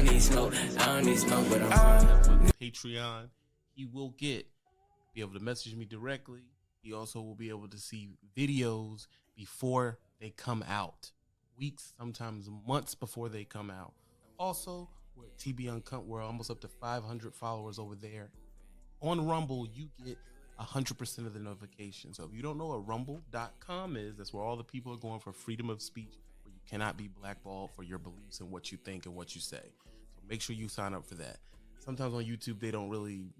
don't need smoke, but I'm Patreon, he will be able to message me directly. He also will be able to see videos before they come out, weeks, sometimes months before they come out. Also, we're at TB Uncut. We're almost up to 500 followers over there. On Rumble, you get 100% of the notifications. So if you don't know what rumble.com is, that's where all the people are going for freedom of speech, where you cannot be blackballed for your beliefs and what you think and what you say. So make sure you sign up for that. Sometimes on YouTube, they don't really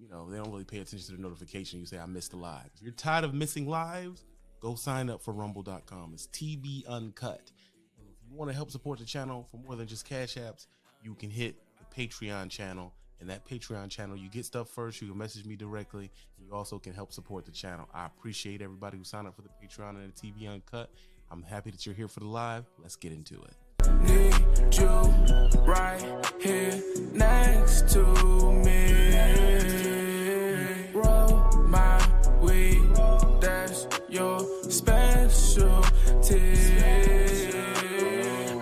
pay attention to the notification. You say, I missed a live. If you're tired of missing lives, go sign up for rumble.com. It's TB Uncut. And if you want to help support the channel for more than just Cash Apps, you can hit the Patreon channel. And that Patreon channel, you get stuff first. You can message me directly. And you also can help support the channel. I appreciate everybody who signed up for the Patreon and the TV Uncut. I'm happy that you're here for the live. Let's get into it. need you right here next to me. Roll my weed, that's your specialty.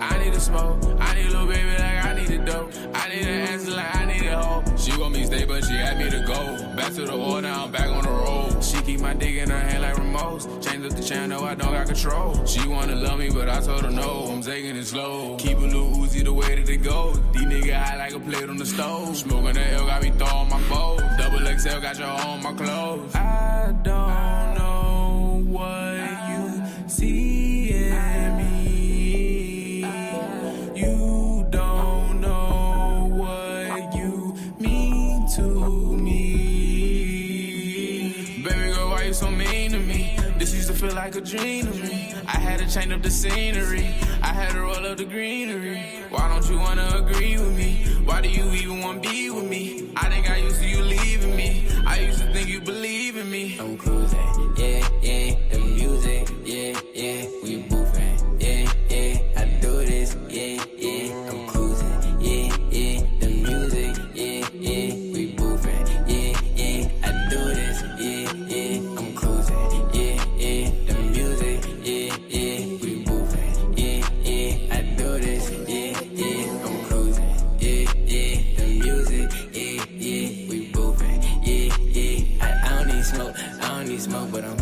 I need to smoke, I need a little baby like I need a dope. I need an answer like I need a hoe. She want me stay, but she had me to go. Back to the wall, now I'm back on the road. She keep my dick in her hand like remotes. Change up the channel, I don't got control. She wanna love me, but I told her no. I'm taking it slow. Keep a little Uzi the way that it goes. These niggas high like a plate on the stove. Smoking the L got me throwing my foes. Double XL got your on my clothes. I don't know what you see in me. You don't know what you mean to me. Baby girl, why you so mean to me? This used to feel like a dream to me. I had to change up the scenery. I had to roll up the greenery. Why don't you wanna agree with me? Why do you even wanna be with me? I think I used to you leaving me. I used to think you believe in me. I'm cruising, yeah, yeah, the music, yeah, yeah, we moving, yeah, yeah, I do this, yeah, yeah, I'm cruising, yeah, yeah, the music, yeah, yeah, we moving, yeah, yeah, I do this, yeah, yeah, I'm cruising, yeah, yeah, the music, yeah, yeah, we moving, yeah, yeah, I do this, yeah, yeah, I'm cruising, yeah, yeah, the music, yeah, yeah, we moving, yeah, yeah, I don't need smoke, but I'm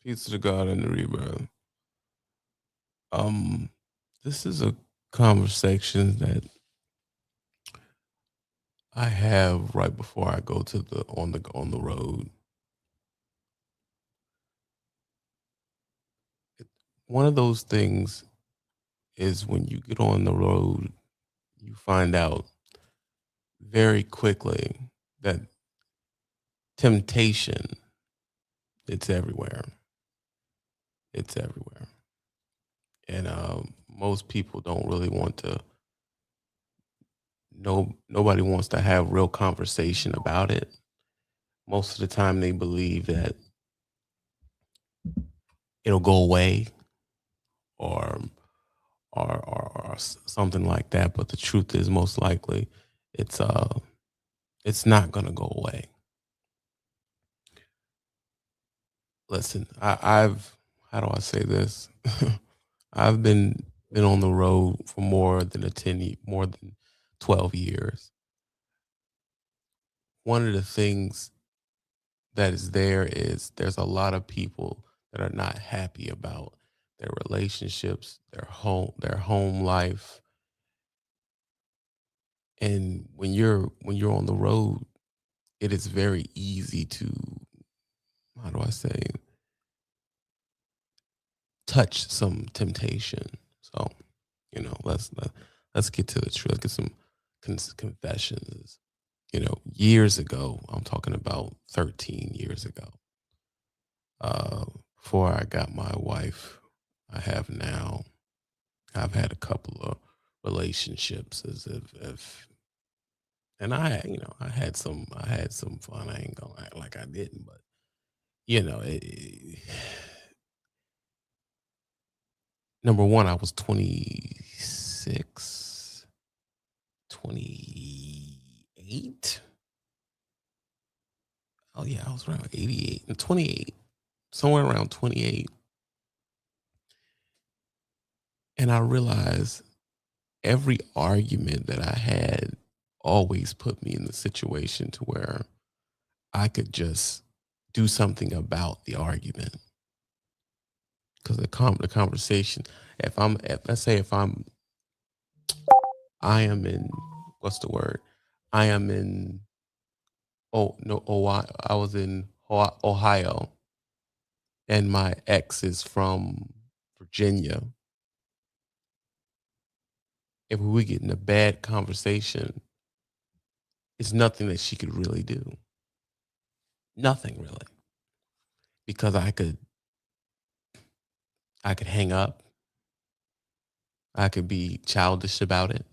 Peace to the God and the rebirth. This is a conversation that I have right before I go to on the road. One of those things is when you get on the road, you find out very quickly that temptation, it's everywhere. It's everywhere. And most people don't really want to nobody wants to have real conversation about it. Most of the time they believe that it'll go away or or something like that. But the truth is most likely it's not gonna go away. Listen, I've how do I say this? I've been on the road for more than 12 years. One of the things that is there's a lot of people that are not happy about their relationships, their home life. And when you're on the road, it is very easy to, how do I say, touch some temptation. So, let's get to the truth. Let's get some confessions. Years ago, I'm talking about 13 years ago, before I got my wife I have now, I've had a couple of relationships as if and I had some fun. I ain't gonna act like I didn't, but it, Number one, I was 26, 28. Oh yeah, I was around 88 and 28, somewhere around 28. And I realized every argument that I had always put me in the situation to where I could just do something about the argument. Because the conversation, let's say if I am in, what's the word? I am in, oh no, I was in Ohio, and my ex is from Virginia. If we get in a bad conversation, it's nothing that she could really do. Nothing really. Because I could hang up. I could be childish about it,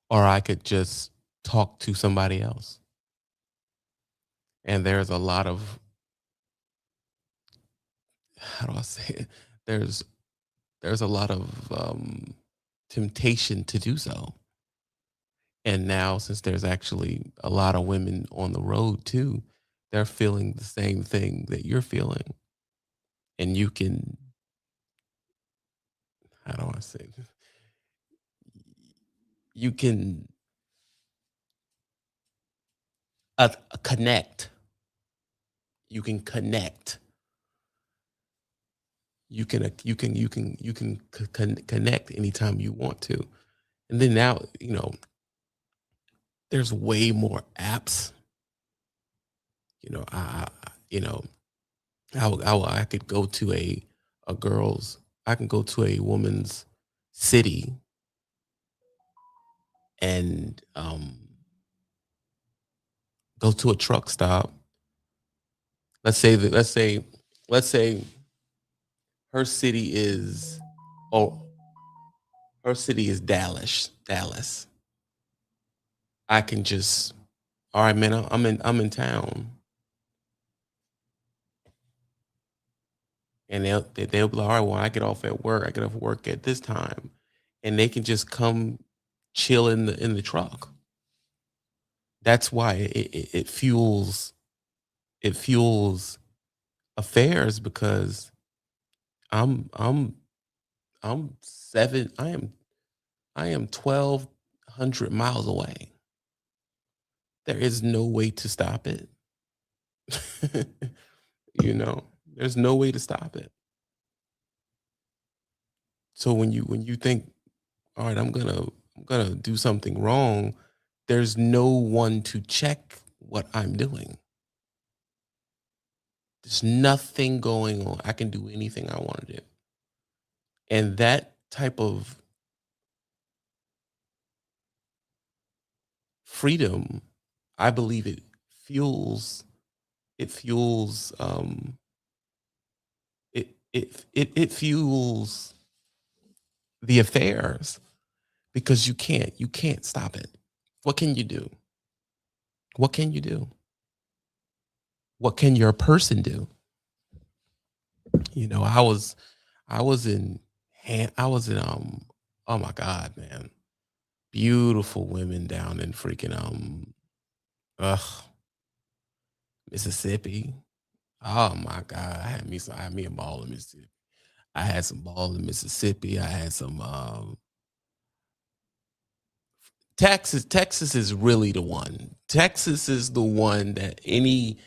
or I could just talk to somebody else. And there's a lot of, how do I say it? There's there's a lot of temptation to do so. And now, since there's actually a lot of women on the road too, they're feeling the same thing that you're feeling. And you can, how do I say this? You can connect. You can connect. You can connect anytime you want to. And then now, there's way more apps. You know, you know, I could go to a girl's, I can go to a woman's city and go to a truck stop. Let's say her city is, oh, her city is Dallas. I can just, all right, man, I'm in town, and they'll be like, all right, well, I get off at work. I get off work at this time, and they can just come chill in the truck. That's why it fuels affairs, because I'm I'm I'm seven. I am 1,200 miles away. There is no way to stop it. you know, there's no way to stop it. So when you think, all right, I'm gonna do something wrong, there's no one to check what I'm doing. There's nothing going on. I can do anything I want to do. And that type of freedom, I believe fuels it fuels it fuels the affairs, because you can't stop it. What can you do? What can you do? What can your person do? I was in I was in oh my god, man. Beautiful women down in freaking ugh, Mississippi. Oh my god, I had me a ball in Mississippi. I had some ball in Mississippi. I had some Texas. Texas is really the one. Texas is the one that any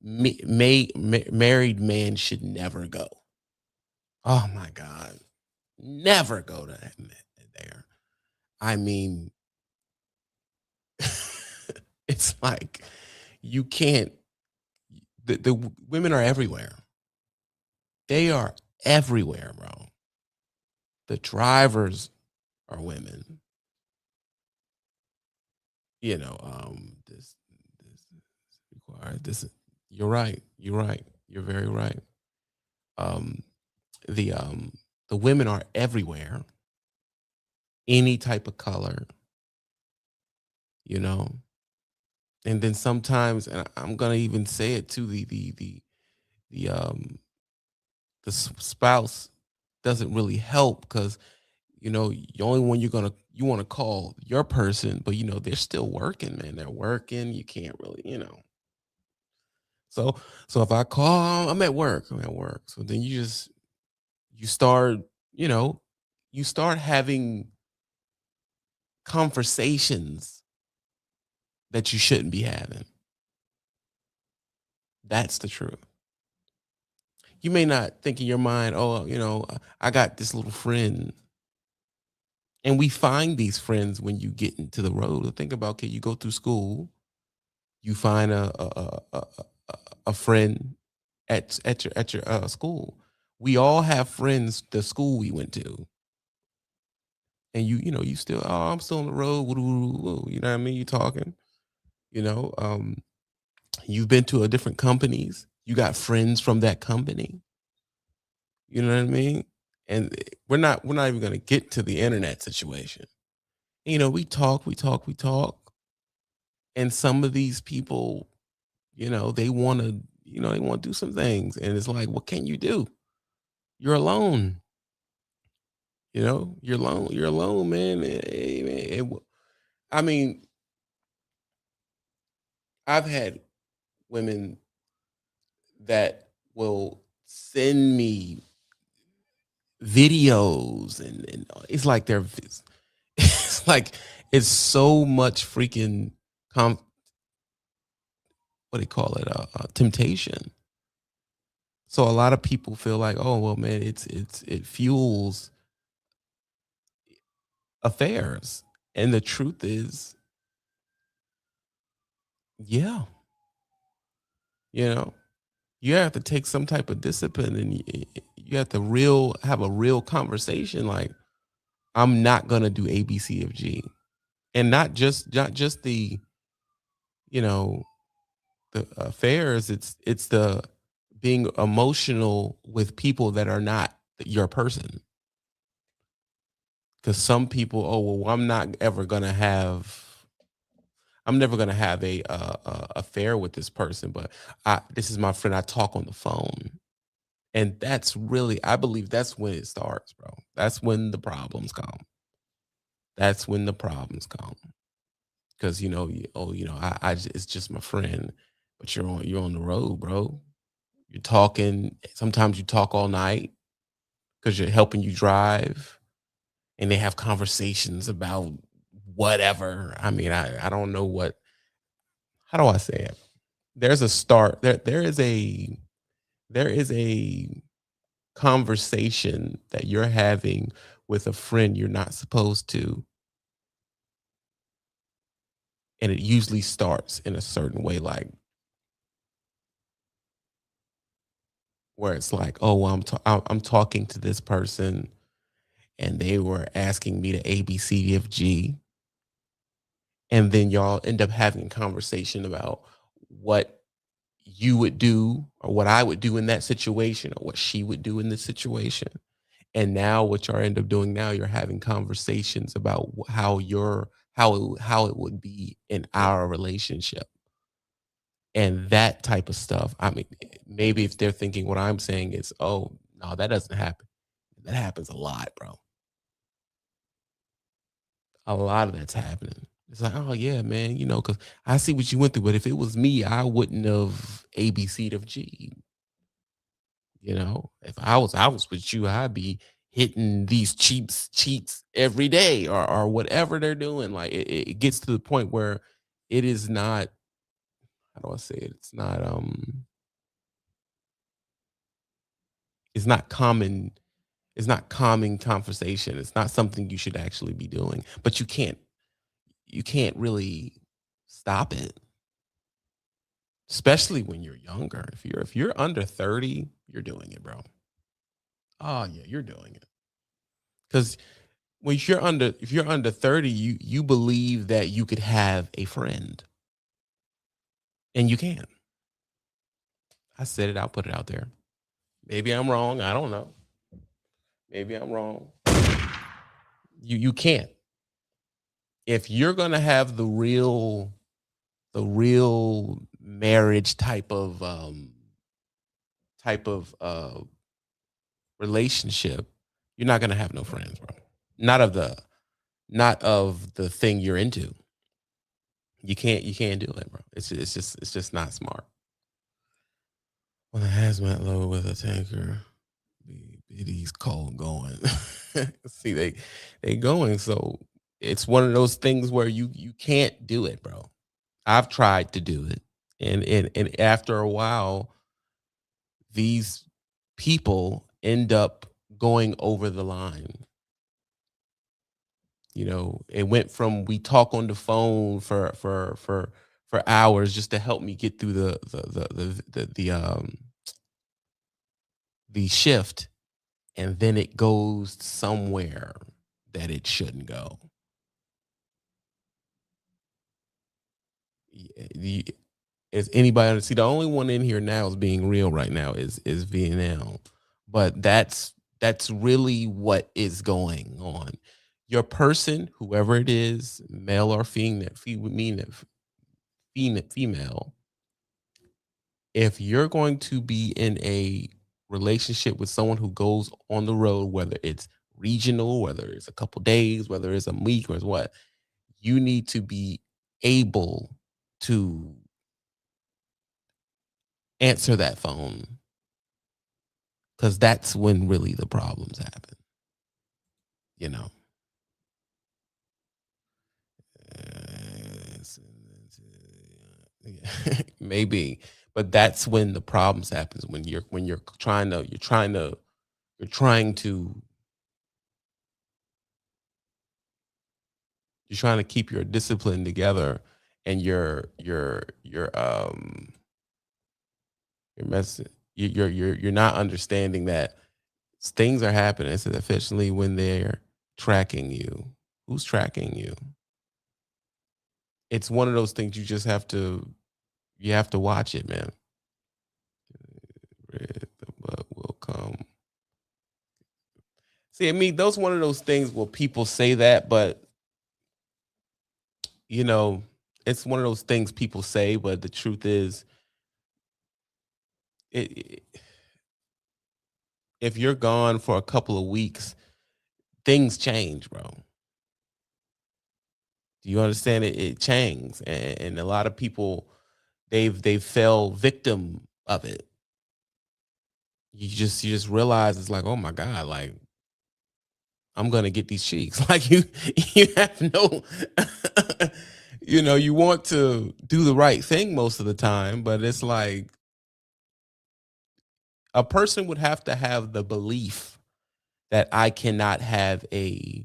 married man should never go. Oh my god, never go to there. I mean, it's like you can't. The women are everywhere. They are everywhere, bro. The drivers are women. This required this. You're right. You're right. You're very right. Um, the women are everywhere, any type of color, you know. And then sometimes, and I'm gonna even say it to the the spouse. doesn't really help because the only one you want to call your person, but they're still working, man. They're working. You can't really. So if I call, I'm at work. I'm at work. So then you start, you know, you start having conversations that you shouldn't be having. That's the truth. You may not think in your mind, oh, I got this little friend. And we find these friends when you get into the road. Think about, okay, you go through school, you find a friend at your school. We all have friends the school we went to, and you still, oh, I'm still on the road. Woo, woo, woo, woo, you know what I mean? You talking, you know. You've been to a different companies. You got friends from that company. You know what I mean? And we're not even gonna get to the internet situation. We talk, we talk, we talk, and some of these people, they want to, they want to do some things, and it's like, what can you do? You're alone. You're alone. You're alone, man. I mean, I've had women that will send me videos, and it's like it's like it's so much freaking com what do you call it, temptation. So a lot of people feel like, oh well, man, it fuels affairs, and the truth is, yeah, you know, you have to take some type of discipline, and you have to have a real conversation. Like, I'm not gonna do A, B, C, F, G, and not just you know the affairs. It's the being emotional with people that are not your person. Because some people, oh well, I'm never gonna have a affair with this person, but this is my friend. I talk on the phone, and that's really, I believe, that's when it starts, bro. That's when the problems come. That's when the problems come. Because it's just my friend, but you're on the road, bro. You're talking. Sometimes you talk all night because you're helping you drive, and they have conversations about whatever. I mean, I don't know what. How do I say it? There's a start. There is a conversation that you're having with a friend you're not supposed to, and it usually starts in a certain way, like where it's like, oh, well, I'm talking to this person, and they were asking me to A, B, C, D, F, G, and then y'all end up having a conversation about what you would do or what I would do in that situation or what she would do in this situation. And now what y'all end up doing now, you're having conversations about how it would be in our relationship. And that type of stuff. I mean, maybe if they're thinking what I'm saying is, oh, no, that doesn't happen. That happens a lot, bro. A lot of that's happening. It's like, oh yeah, man, because I see what you went through, but if it was me, I wouldn't have ABC'd of G. If I was with you, I'd be hitting these cheeks every day, or whatever they're doing. Like, it gets to the point where it is not, how do I say it? It's not common. It's not calming conversation. It's not something you should actually be doing. But you can't really stop it, especially when you're younger. If you're under 30, you're doing it, bro. Oh yeah, you're doing it. Because when if you're under 30, you believe that you could have a friend, and you can. I said it, I'll put it out there. Maybe I'm wrong. I don't know. Maybe I'm wrong. You can't. If you're gonna have the real marriage type of relationship, you're not gonna have no friends, bro. Not of the not of the thing you're into. You can't do it, bro. It's just not smart. When a hazmat load with a tanker, BD's cold going. See, they going. So it's one of those things where you can't do it, bro. I've tried to do it. And after a while, these people end up going over the line. It went from we talk on the phone for hours just to help me get through the shift, and then it goes somewhere that it shouldn't go. Is anybody see the only one in here now is being real right now is VNL, but that's really what is going on. Your person, whoever it is, male or female, if you're going to be in a relationship with someone who goes on the road, whether it's regional, whether it's a couple days, whether it's a week or it's what, you need to be able to answer that phone, because that's when really the problems happen. You know, maybe, but that's when the problems happens when you're trying to keep your discipline together, and you're messing you're not understanding that things are happening, especially when they're tracking you. Who's tracking you? It's one of those things you have to watch it, man. The butt will come. See, I mean, those one of those things where people say that, but you know, it's one of those things people say, but the truth is, it if you're gone for a couple of weeks, things change, bro. Do you understand it? It changes, and a lot of people they've fell victim of it. You just realize it's like, oh my god, like I'm gonna get these cheeks. Like you have no, you want to do the right thing most of the time, but it's like a person would have to have the belief that I can't have a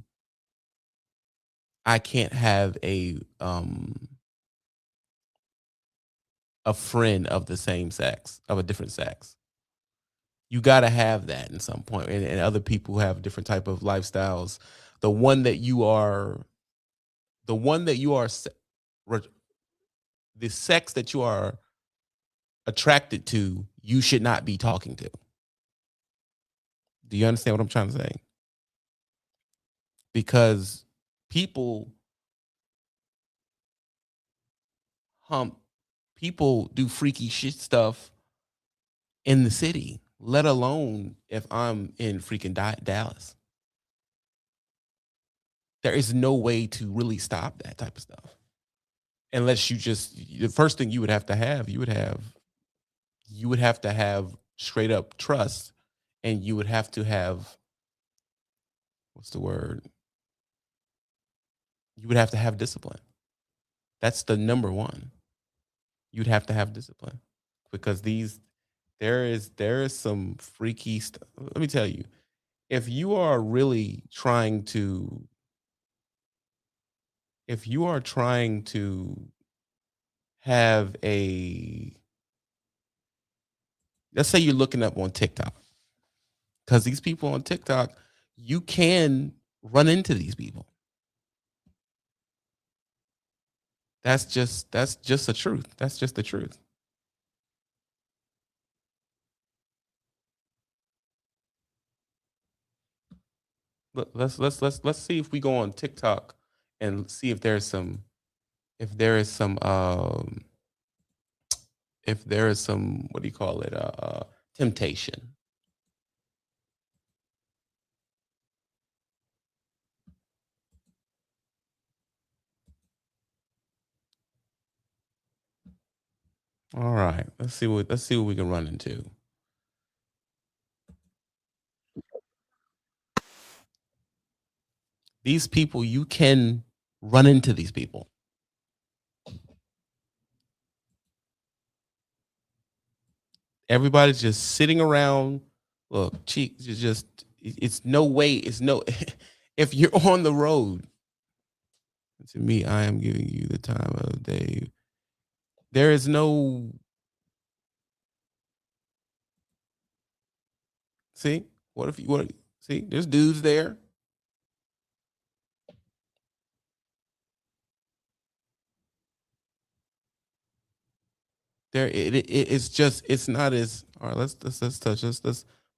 friend of the same sex, of a different sex. You got to have that in some point, and other people have different type of lifestyles. The one that you are, the one that you are, re- the sex that you are attracted to, you should not be talking to. Do you understand what I'm trying to say? Because people hump, people do freaky shit stuff in the city, let alone if I'm in freaking Dallas. There is no way to really stop that type of stuff unless the first thing you would have to have straight up trust, and you would have to have, what's the word, you would have to have discipline. That's the number one. You'd have to have discipline, because there is some freaky stuff. Let me tell you, if you are really trying to if you are trying to have a let's say you're looking up on TikTok, because these people on TikTok, you can run into these people. That's just the truth. That's just the truth. Let's see if we go on TikTok and see if there is some if there is some, what do you call it, temptation. All right. Let's see what we can run into. These people, you can run into these people. Everybody's just sitting around. Look, cheeks is just it's no way, it's no if you're on the road, to me, I am giving you the time of day. There is no see, what if you what see, there's dudes there. There it's just it's not as all right, let's touch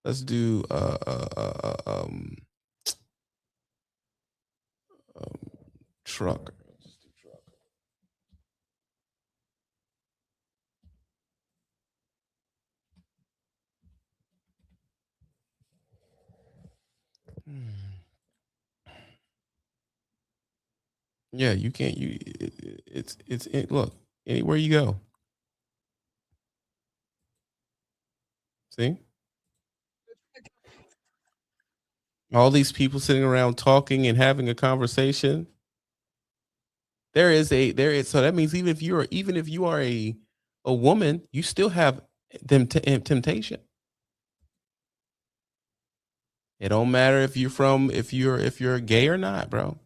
let's do um truck. Hmm. Yeah, you can't. Look anywhere you go. See all these people sitting around talking and having a conversation. There is so that means even if you are a woman, you still have temptation. It don't matter if you're from if you're gay or not, bro.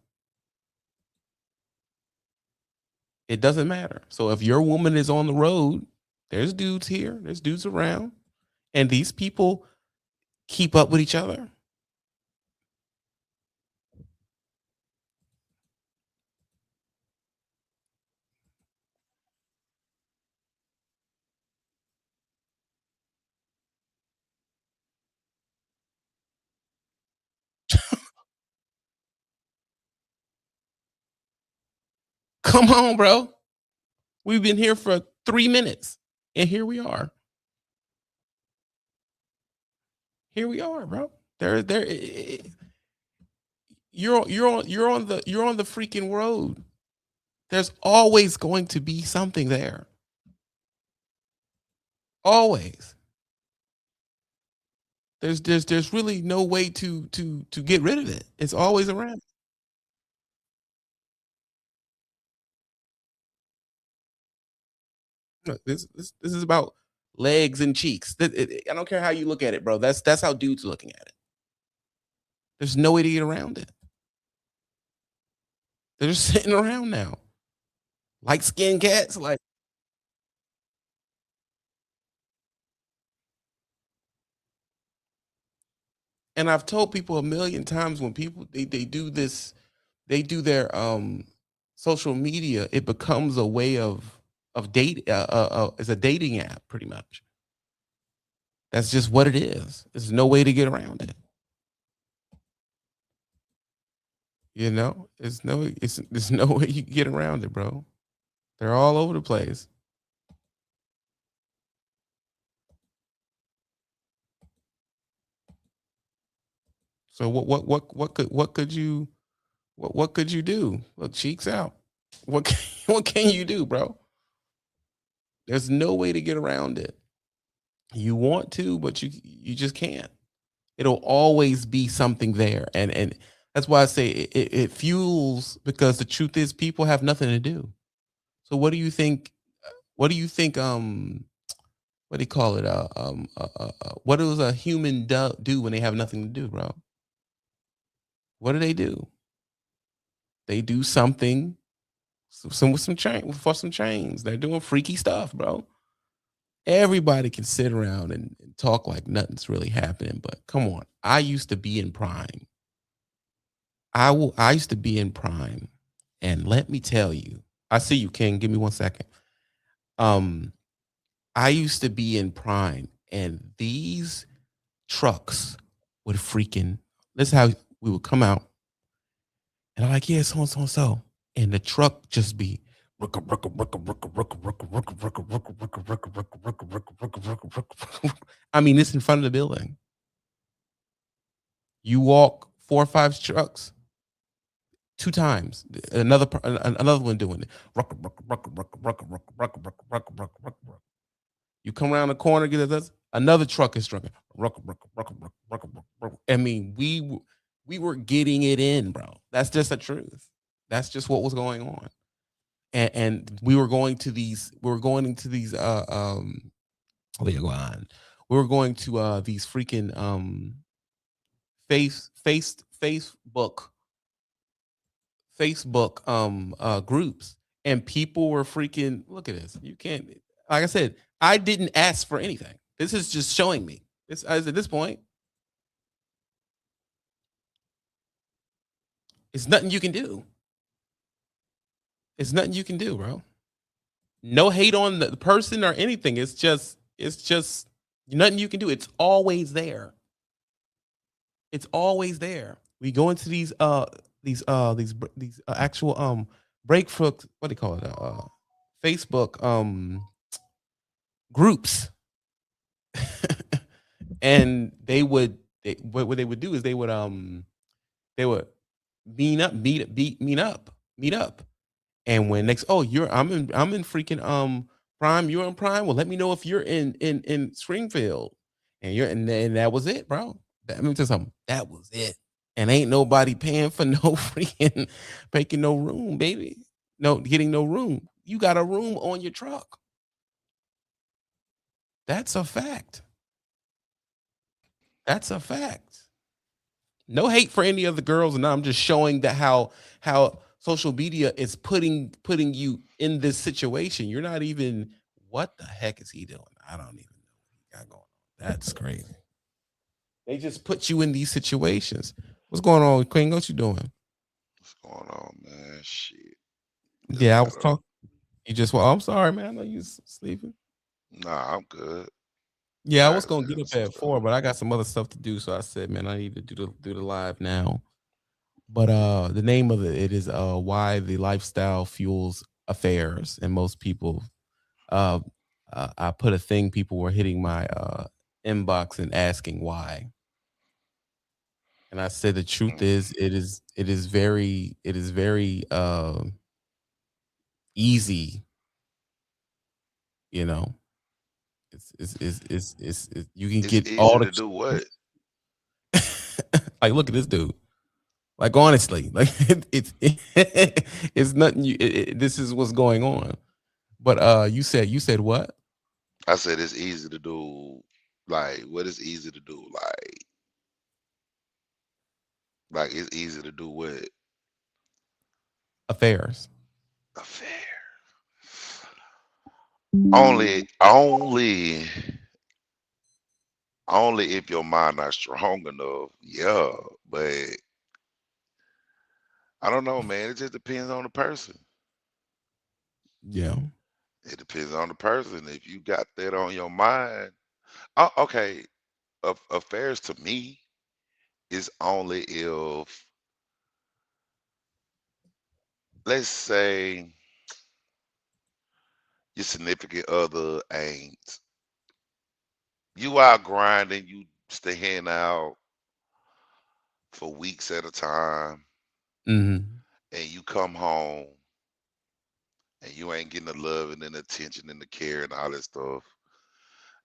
It doesn't matter. So if your woman is on the road, there's dudes here, there's dudes around, and these people keep up with each other. Come on, bro. We've been here for 3 minutes, and here we are. Here we are, bro. There. You're on the freaking road. There's always going to be something there. Always. There's really no way to get rid of it. It's always around. No, this is about legs and cheeks. I don't care how you look at it, bro. That's how dudes looking at it. There's no way to get around it. They're just sitting around now, like skin cats. Like, and I've told people a million times when people they do this, they do their social media. It becomes a way of date. It's a dating app, pretty much. That's just what it is. There's no way to get around it. You know, it's there's no way you can get around it, bro. They're all over the place. So what could you do? Well, cheeks out. What can you do, bro? There's no way to get around it. You want to, but you just can't. It'll always be something there, and that's why I say it fuels because the truth is people have nothing to do. So what do you think? What do you think? What do you call it? What does a human do when they have nothing to do, bro? What do they do? They do something, some with some chain for some chains. They're doing freaky stuff, bro. Everybody can sit around and talk like nothing's really happening, but come on. I used to be in prime. I used to be in prime, and let me tell you, I see you, King. Give me 1 second. Um, I used to be in prime, and these trucks would freaking. This is how we would come out, and I'm like, yeah, so and so and so, and the truck just be. I mean, it's in front of the building. You walk 4 or 5 trucks, 2 times. Another one doing it. You come around the corner, get this, another truck is trucking. I mean, we were getting it in, bro. That's just the truth. That's just what was going on. And we were going to these, we were going into these what are you going on? We were going to these freaking Facebook groups, and people were freaking, look at this. You can't, like I said, I didn't ask for anything. This is just showing me. This at this point, it's nothing you can do. It's nothing you can do, bro. No hate on the person or anything. It's just nothing you can do. It's always there. It's always there. We go into these actual breakthrough, what do you call it, Facebook groups. And what they would do is they would meet up. And when next, oh, I'm in freaking Prime, you're in Prime. Well, let me know if you're in Springfield, and and that was it, bro. Let me tell you something. That was it. And ain't nobody paying for no freaking making no room, baby. No, getting no room. You got a room on your truck. That's a fact. That's a fact. No hate for any of the girls, and I'm just showing that how social media is putting you in this situation. You're not even, what the heck is he doing? I don't even know what he got going on. That's crazy. They just put you in these situations. What's going on, Queen? What you doing? What's going on, man? Shit. Just Yeah, I got was up. talking. You just, well, I'm sorry, man. I know you sleeping. Nah, I'm good. Yeah, I I was had to gonna get handle up some at stuff. 4, but I got some other stuff to do. So I said, man, I need to do the live now. But the name of it is why the lifestyle fuels affairs, and most people, uh, I put a thing, people were hitting my inbox and asking why. And I said the truth Mm. is, it is very easy, you know. You can It's get all easy the to do what? like, look at this dude. Like, honestly, like it's nothing. This is what's going on. But you said what? I said it's easy to do. Like, what is easy to do? Like it's easy to do what? Affairs. Affair. Only if your mind not strong enough. Yeah, but I don't know, man. It just depends on the person. Yeah. It depends on the person. If you got that on your mind, okay. Affairs to me is only if, let's say, your significant other ain't, you out grinding, you staying out for weeks at a time, Hmm. and you come home and you ain't getting the love and the attention and the care and all that stuff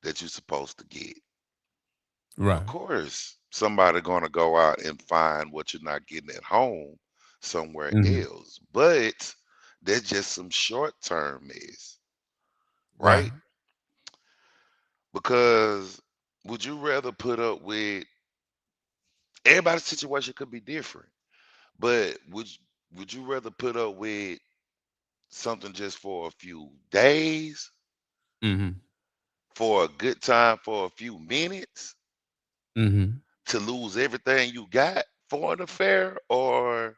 that you're supposed to get. Of Right. course, somebody gonna go out and find what you're not getting at home somewhere Hmm. else. But that's just some short term mess, Right. right? Because would you rather put up with, everybody's situation could be different, but would you rather put up with something just for a few days, Hmm. for a good time for a few minutes, Hmm. to lose everything you got for an affair, or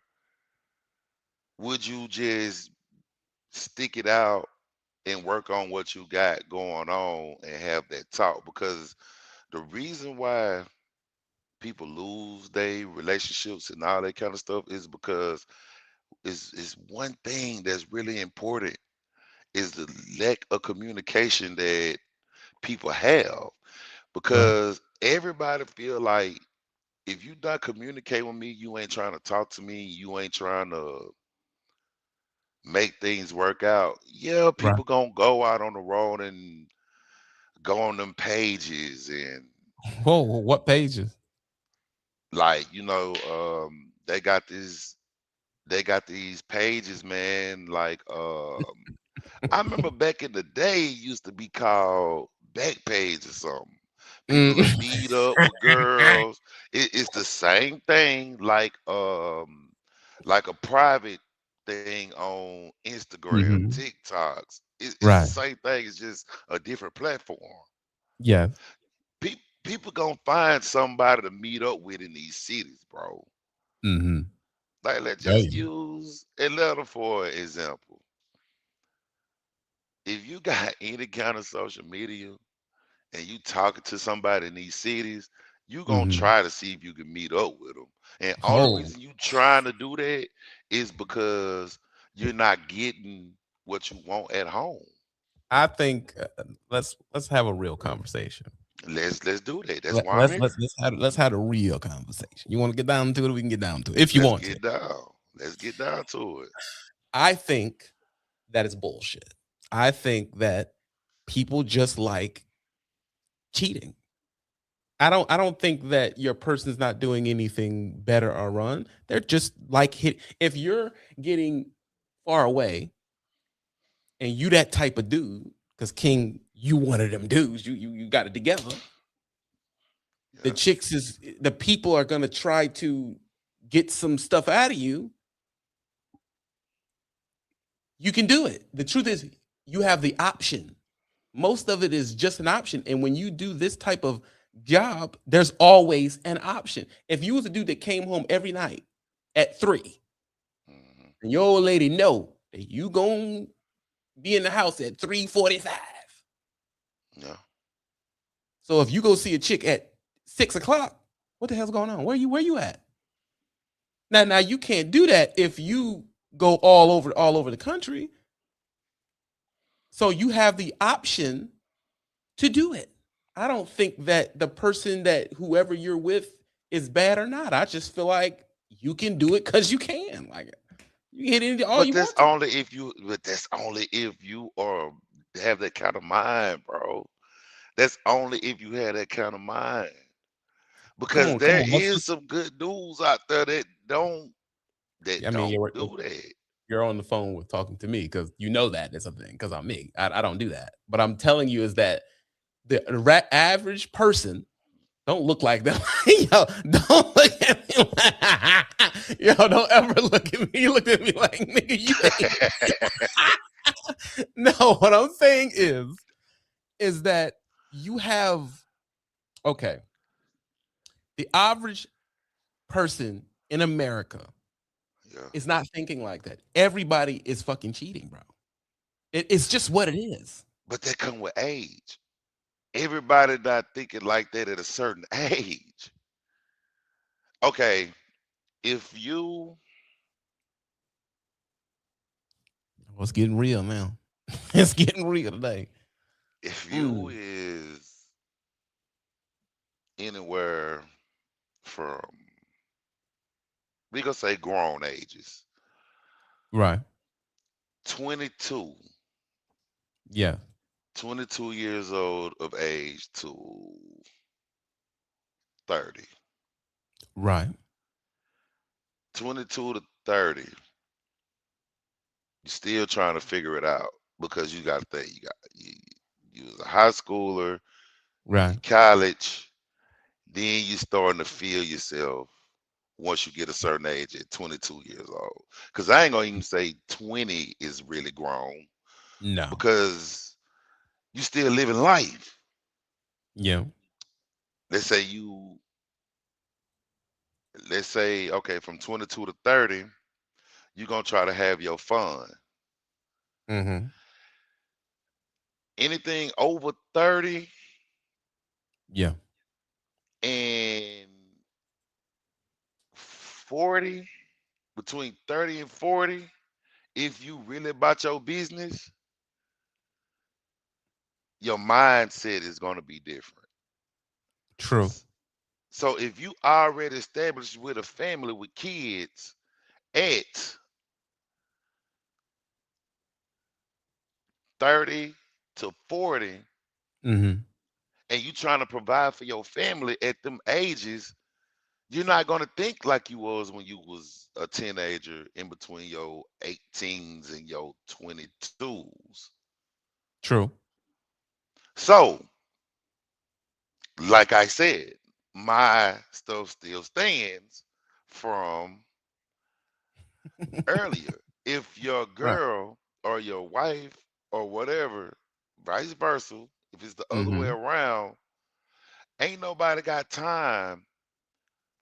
would you just stick it out and work on what you got going on and have that talk? Because the reason why people lose their relationships and all that kind of stuff is because is one thing that's really important, is the lack of communication that people have. Right. Because everybody feel like if you not communicate with me, you ain't trying to talk to me, you ain't trying to make things work out. Yeah, Right. people gonna go out on the road and go on them pages and Whoa, what pages? like, they got these pages, man. Like, I remember back in the day, it used to be called Backpage or something. People will Mm. meet up with girls. It's the same thing, like a private thing on Instagram, Hmm. TikToks. It's the Right. same thing. It's just a different platform. Yeah. People gonna find somebody to meet up with in these cities, bro. Hmm. Like, let's Oh just yeah. use Atlanta for example. If you got any kind of social media and you talking to somebody in these cities, you gonna Hmm. try to see if you can meet up with them. And only Oh, reason you trying to do that is because you're not getting what you want at home. I think let's have a real conversation. Let's do that. That's Let, why I'm let's here. let's let's have a real conversation. You want to get down to it? We can get down to it if you Let's want to. get down. Let's get down to it. I think that is bullshit. I think that people just like cheating. I don't think that your person's not doing anything better or run. They're just like hit if you're getting far away and you that type of dude, because King, you one of them dudes, you got it together. The Yeah. chicks is the people are gonna try to get some stuff out of you. You can do it. The truth is you have the option. Most of it is just an option. And when you do this type of job, there's always an option. If you was a dude that came home every night at 3, Hmm. and your old lady know that you gonna be in the house at 3:45. Yeah. So if you go see a chick at 6 o'clock, what the hell's going on? Where you at? Now you can't do that if you go all over the country. So you have the option to do it. I don't think that the person that whoever you're with is bad or not. I just feel like you can do it because you can. Like you can hit it all But you that's want to. only if you. But that's only if you are have that kind of mind, bro. That's only if you have that kind of mind. Because Come there on. is some good dudes out there that don't I mean, do that. you're on the phone with talking to me because you know that is a thing because I'm me. I don't do that. But I'm telling you is that the average person don't look like them. Yo, don't look at me. Yo, don't ever look at me. You look at me like nigga, you ain't. No, what I'm saying is that you have okay. The average person in America Yeah. is not thinking like that. Everybody is fucking cheating, bro. It's just what it is. But that come with age. Everybody not thinking like that at a certain age. Okay, if you Oh, it's getting real now. It's getting real today. if you Mm, is anywhere from, we gonna say grown ages, right. 22, Yeah. 22 years old of age to 30, Right. 22 to 30, you still trying to figure it out because you got to think you was a high schooler, you Right. college, then you starting to feel yourself once you get a certain age at 22 years old. Because I ain't gonna even say 20 is really grown No. because you still living life. Yeah. Let's say you, let's say, okay, from 22 to 30, you're gonna try to have your fun. Mm-hmm. Anything over 30 Yeah. and 40, between 30 and 40, if you really about your business, your mindset is gonna be different. True. So if you already established with a family with kids at 30 to 40, Mm-hmm. and you trying to provide for your family at them ages, you're not gonna think like you was when you was a teenager in between your 18s and your 22s. True. So, like I said, my stuff still stands from earlier. If your Right. girl or your wife or whatever, vice versa, if it's the other way Mm-hmm. around, ain't nobody got time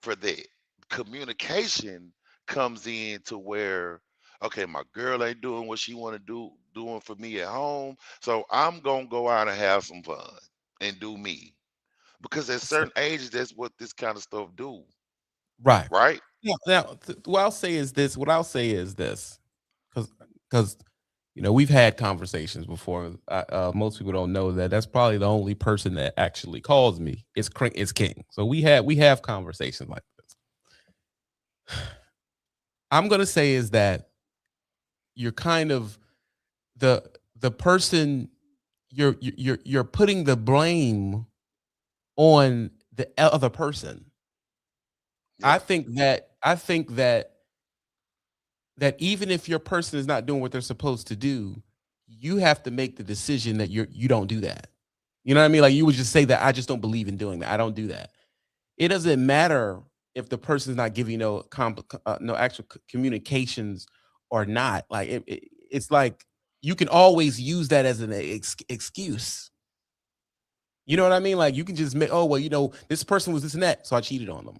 for that. Communication comes in to where, okay, my girl ain't doing what she want to do, doing for me at home, so I'm gonna go out and have some fun and do me. Because at So, certain ages, that's what this kind of stuff do, right. right? Now, what I'll say is this. What I'll say is this, because we've had conversations before. Most people don't know that that's probably the only person that actually calls me. It's King. So we have conversations like this. I'm gonna say is that you're kind of the the person you're putting the blame on the other person. I Yeah. think that I think that that even if your person is not doing what they're supposed to do, you have to make the decision that you don't do that. You know what I mean? Like you would just say that I just don't believe in doing that. I don't do that. It doesn't matter if the person's not giving no actual communications or not. Like it's like you can always use that as an excuse. You know what I mean? Like you can just make, oh well, this person was this and that, so I cheated on them.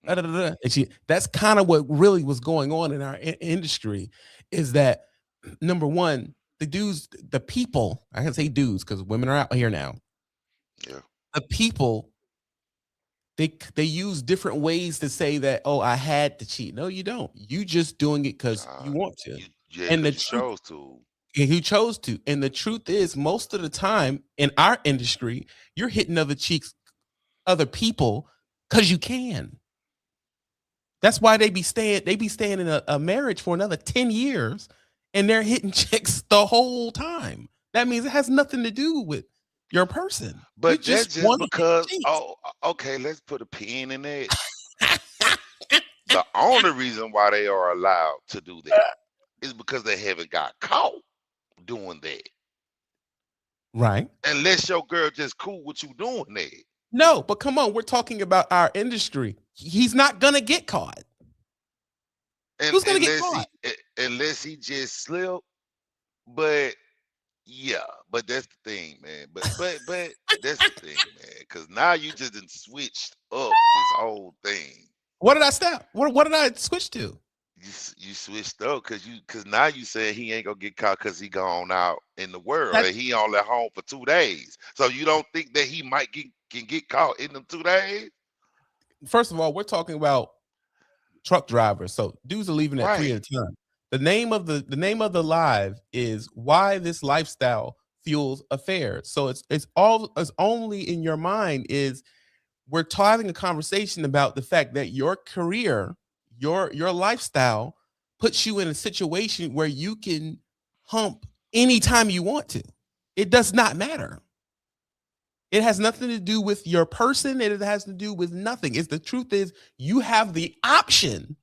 Da, da, da, Hmm. da. That's kind of what really was going on in our industry, is that number one, the people, I can say dudes because women are out here now. Yeah. The people, they use different ways to say that, oh, I had to cheat. No, you don't. You just doing it because you Uh, want to. you yeah, And the because you truth, chose to. you chose to. And the truth is, most of the time in our industry, you're hitting other people because you can. That's why they be staying in a marriage for another 10 years and they're hitting chicks the whole time. That means it has nothing to do with your person. You But just that's just want to hit because, chicks. oh, okay, let's put a pin in it. The only reason why they are allowed to do that is because they haven't got caught doing that. Right. Unless your girl just cool with you doing that. No, but come on, we're talking about our industry. He's not gonna get caught. And Who's gonna get caught? unless he just slip. But yeah, but that's the thing, man. But that's the thing, man. Cause now you just done switched up this whole thing. What did I stop? What did I switch to? You switched up because now you saying he ain't gonna get caught because he gone out in the world That and he only home for 2 days. So you don't think that he might can get caught in them 2 days? First of all, we're talking about truck drivers. So dudes are leaving at three Right. at a time. The name of the live is why this lifestyle fuels affairs. So it's only in your mind is we're having a conversation about the fact that your career, your lifestyle puts you in a situation where you can hump anytime you want to. It does not matter. It has nothing to do with your person. It has to do with nothing. It's the truth is you have the option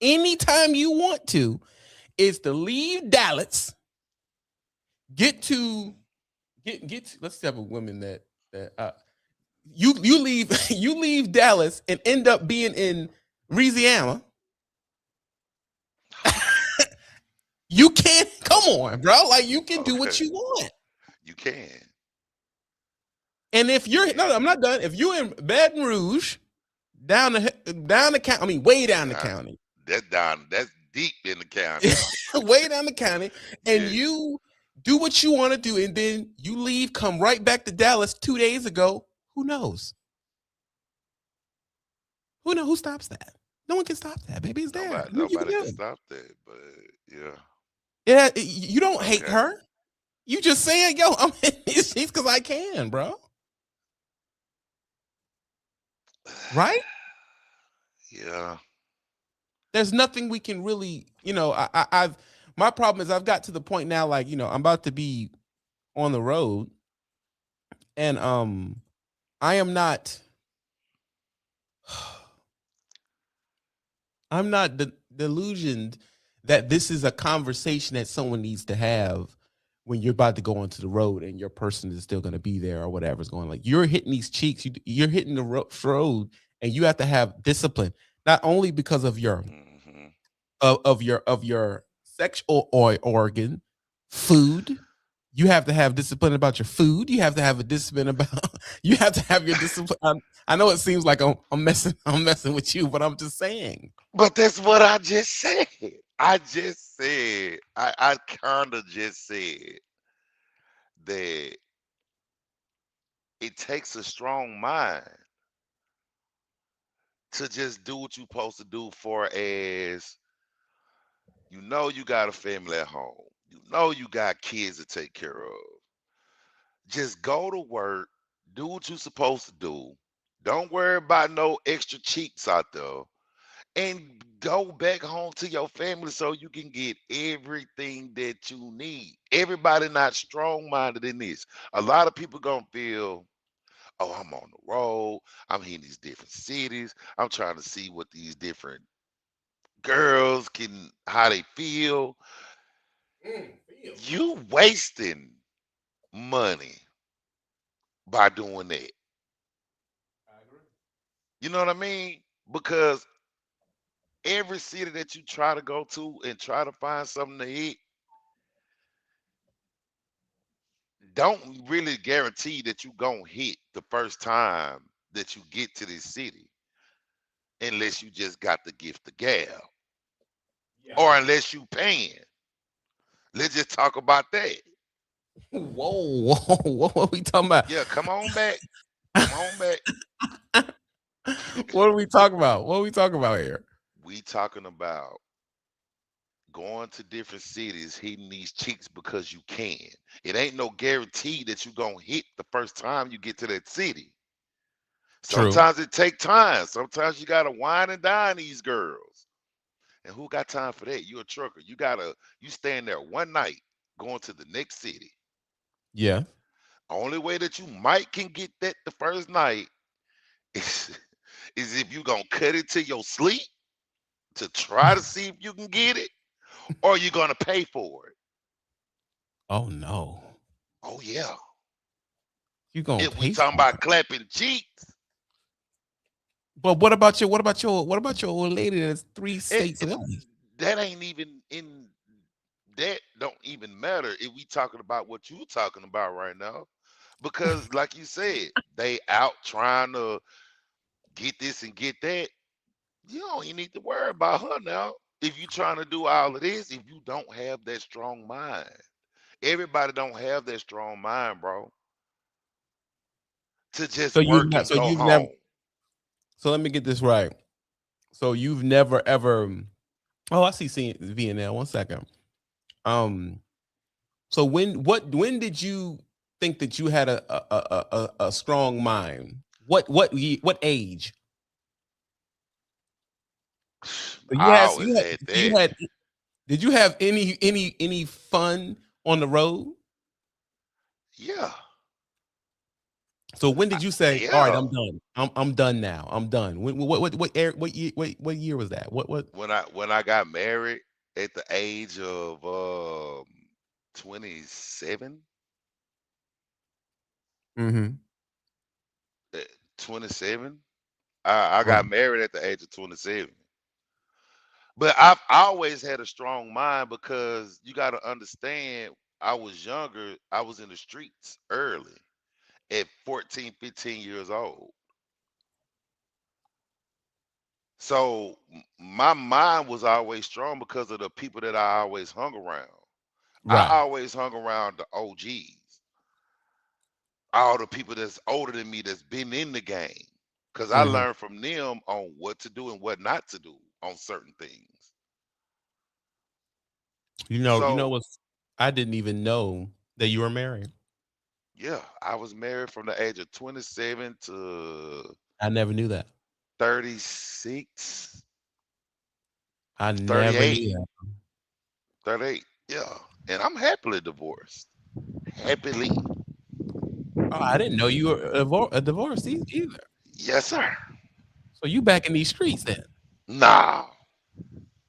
anytime you want to is to leave Dallas, get to let's have a woman that you leave you leave Dallas and end up being in Louisiana. You can't come on, bro. Like you can do what Okay. you want. You can. And if You you're no, can. I'm not done. If you're in Baton Rouge, down the county, I mean way down the Nah, county, that's down. That's deep in the county. way down the county, and Yeah. you do what you want to do, and then you leave, come right back to Dallas 2 days ago. Who knows? Who know who stops that? No one can stop that, baby. It's there. Nobody, You can nobody do can it. stop that. But yeah. Yeah, you don't hate Okay. her. You just saying, yo, I'm she's because I can, bro. Right? Yeah. There's nothing we can really, I've my problem is I've got to the point now, like, I'm about to be on the road And I am not I'm not delusioned that this is a conversation that someone needs to have when you're about to go onto the road and your person is still going to be there or whatever's going. Like you're hitting these cheeks, you're hitting the road, and you have to have discipline, not only because of your Hmm. of your sexual organ, food. You have to have discipline about your food. You have to have a discipline about. You have to have your discipline. I know it seems like I'm messing. I'm messing with you, but I'm just saying. But that's what I just said. I just said, I kind of just said that it takes a strong mind to just do what you're supposed to do for as you know you got a family at home. You know you got kids to take care of. Just go to work, do what you're supposed to do. Don't worry about no extra cheeks out there. And go back home to your family so you can get everything that you need. Everybody not strong minded in this. A lot of people gonna feel, oh, I'm on the road. I'm in these different cities. I'm trying to see what these different girls can how they feel. Feel. You wasting money by doing that. I agree. You know what I mean? Because every city that you try to go to and try to find something to eat, don't really guarantee that you gonna hit the first time that you get to this city unless you just got the gift of gab Yeah. or unless you paying. Let's just talk about that. Whoa, whoa, what are we talking about? Yeah, come on back. Come on back. What are we talking about? What are we talking about here? We talking about going to different cities, hitting these cheeks because you can. It ain't no guarantee that you gonna hit the first time you get to that city. True. Sometimes it take time. Sometimes you gotta wine and dine these girls. And who got time for that? You a trucker. You staying there one night, going to the next city. Yeah. Only way that you might can get that the first night is, is if you gonna cut it to your sleep to try to see if you can get it, or you gonna pay for it. Oh no. Oh yeah. You gonna If we pay talking for about it. clapping cheeks, But what about your old lady that's three states it away? that ain't even in that don't even matter if we talking about what you talking about right now. Because like you said, they out trying to get this and get that. You don't even need to worry about her now. If you trying to do all of this, if you don't have that strong mind. Everybody don't have that strong mind, bro, to just So you've work not and so go you've never home. so let me get this right. So you've never ever oh I see VNL. One second. Um so when did you think that you had a strong mind? What age? So you I had always had you that. had did you have any fun on the road? Yeah. So when I- did you say, "All right, yeah. I'm done. I'm done now. I'm done." What year was that? What? When I got married at the age of 27, Mm-hmm. 27, I Right. got married at the age of 27. But I've always had a strong mind because you got to understand, I was younger, I was in the streets early at 14, 15 years old. So my mind was always strong because of the people that I always hung around. I Right. always hung around the OGs, all the people that's older than me that's been in the game. Cause I Hmm. learned from them on what to do and what not to do on certain things. You know So what? I didn't even know that you were married. yeah, I was married from the age of 27 to I never knew that. 36, I never 38, knew that. 38. Yeah. And I'm happily divorced. Happily. Oh, I didn't know you were a divorcee either. Yes, sir. So you back in these streets then? Nah,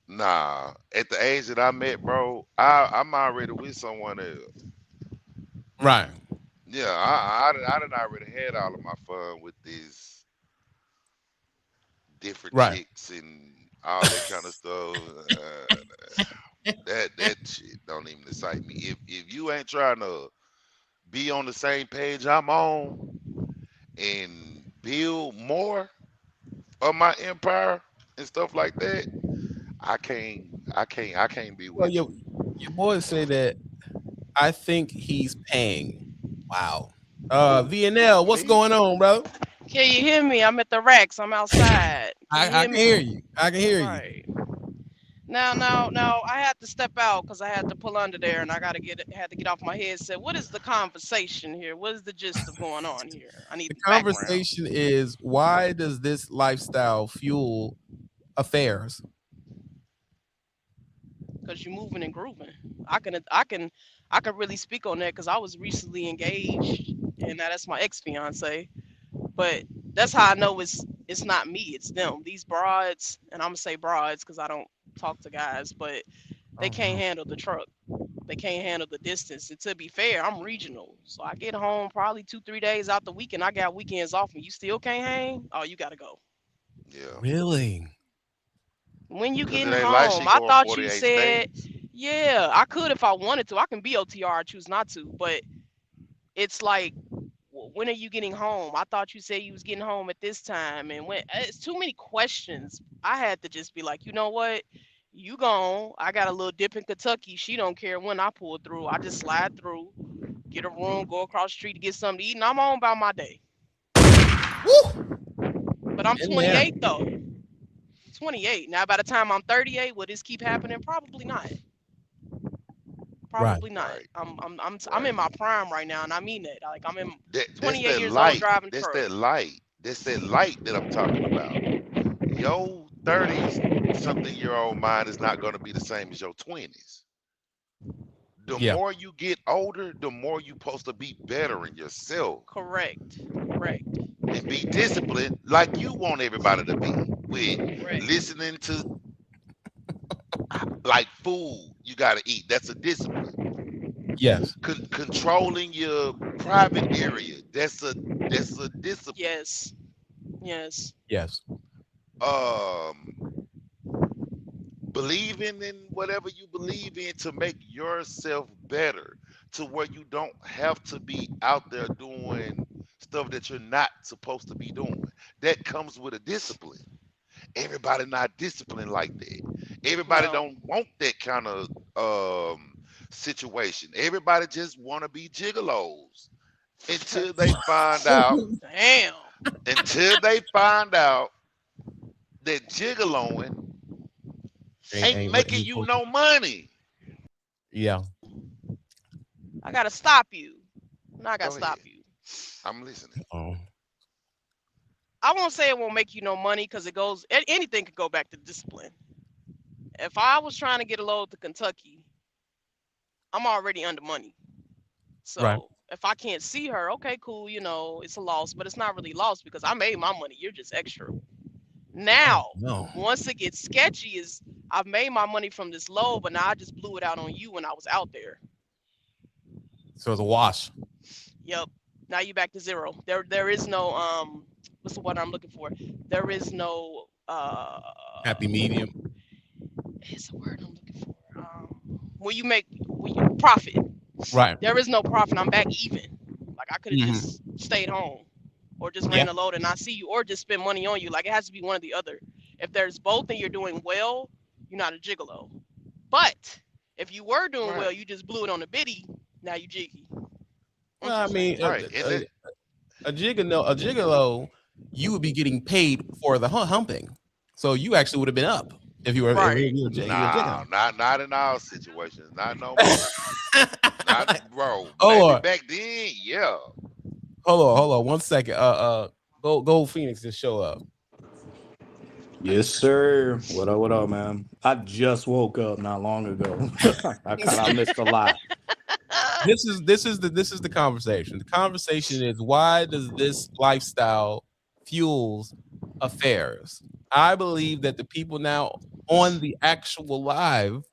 nah. At the age that I met, bro, I'm already with someone else. Right. Yeah, I done already had all of my fun with these different Right. chicks and all that kind of stuff. That shit don't even excite me. If you ain't trying to be on the same page I'm on and build more of my empire and stuff like that, I can't I can't be Well, with you. your boys say that I think he's paying. Wow. Who? VNL, what's Me? going on, brother? Can you hear me? I'm at the racks. I'm outside. Can you I hear can hear me? you. I can hear you. Right. Now, I had to step out because I had to pull under there, and I had to get off my headset. What is the conversation here? What is the gist of going on here? I need The the background conversation is, why does this lifestyle fuel affairs? because you're moving and grooving. I can really speak on that because I was recently engaged, and now that's my ex fiance. But that's how I know it's not me, it's them. These broads, and I'm gonna say broads because I don't talk to guys, but they Oh, can't no. handle the truck. They can't handle the distance. And to be fair, I'm regional. So I get home probably 2, 3 days out the week and I got weekends off and you still can't hang. Oh, you gotta go. Yeah. Really? When you Cause it getting ain't like home, she I going thought you 48 said, states. yeah, I could if I wanted to. I can be OTR, choose not to. But it's like, when are you getting home? I thought you said you was getting home at this time. And when it's too many questions, I had to just be like, you know what? You gone. I got a little dip in Kentucky. She don't care when I pull through. I just slide through, get a room, go across the street to get something to eat, and I'm on by my day. Woo! But I'm In there. 28 though. 28. Now by the time I'm 38, will this keep happening? Probably not. Right. Probably not. Right. I'm Right. in my prime right now, and I mean that. Like I'm in That's 28 that years old light. driving That's truck. that light. That's that light that I'm talking about. Your 30s something year old mind is not going to be the same as your 20s. The Yeah. more you get older, the more you supposed to be better in yourself Correct. Correct. and be disciplined like you want everybody to be with Correct. listening to like food you got to eat. That's a discipline. Yes. Controlling your private area. That's a discipline. Yes. Yes. Yes. Um, believing in whatever you believe in to make yourself better to where you don't have to be out there doing stuff that you're not supposed to be doing. That comes with a discipline. Everybody not disciplined like that. Everybody No. don't want that kind of situation. Everybody just want to be gigolos until they find out Damn. until they find out that gigoloing ain't Ain't what making you you supposed to. no money. Yeah. I gotta stop you. No, I gotta Go stop ahead. you. I'm listening. Oh. I won't say it won't make you no money because it goes. Anything could go back to discipline. If I was trying to get a load to Kentucky, I'm already under money. Right. So if I can't see her, okay, cool. It's a loss, but it's not really lost because I made my money. You're just extra. Oh Now, no. once it gets sketchy, is I've made my money from this low, but now I just blew it out on you when I was out there. So it's a wash. Yep. Now you back to zero. There is no what's the word I'm looking for? There is no Happy medium. it's the word I'm looking for. When you profit. Right. There is no profit. I'm back even. Like I could have Hmm. just stayed home or just Yeah. ran a load and not see you or just spend money on you. Like it has to be one or the other. If there's both and you're doing well, you're not a gigolo. But if you were doing well, Right. you just blew it on the biddy, now you jiggy. I'm Well, I just mean, saying. Right. And that a gigolo, you would be getting paid for the humping. So you actually would have been up if you were Right. you're a nah, gigolo. not in all situations. Not no more. Not bro. Hold Maybe on, back then, yeah. hold on, 1 second. Go Phoenix just show up. Yes, sir. What up, man? I just woke up not long ago. I missed a lot. this is the conversation. The conversation is, why does this lifestyle fuels affairs? I believe that the people now on the actual live,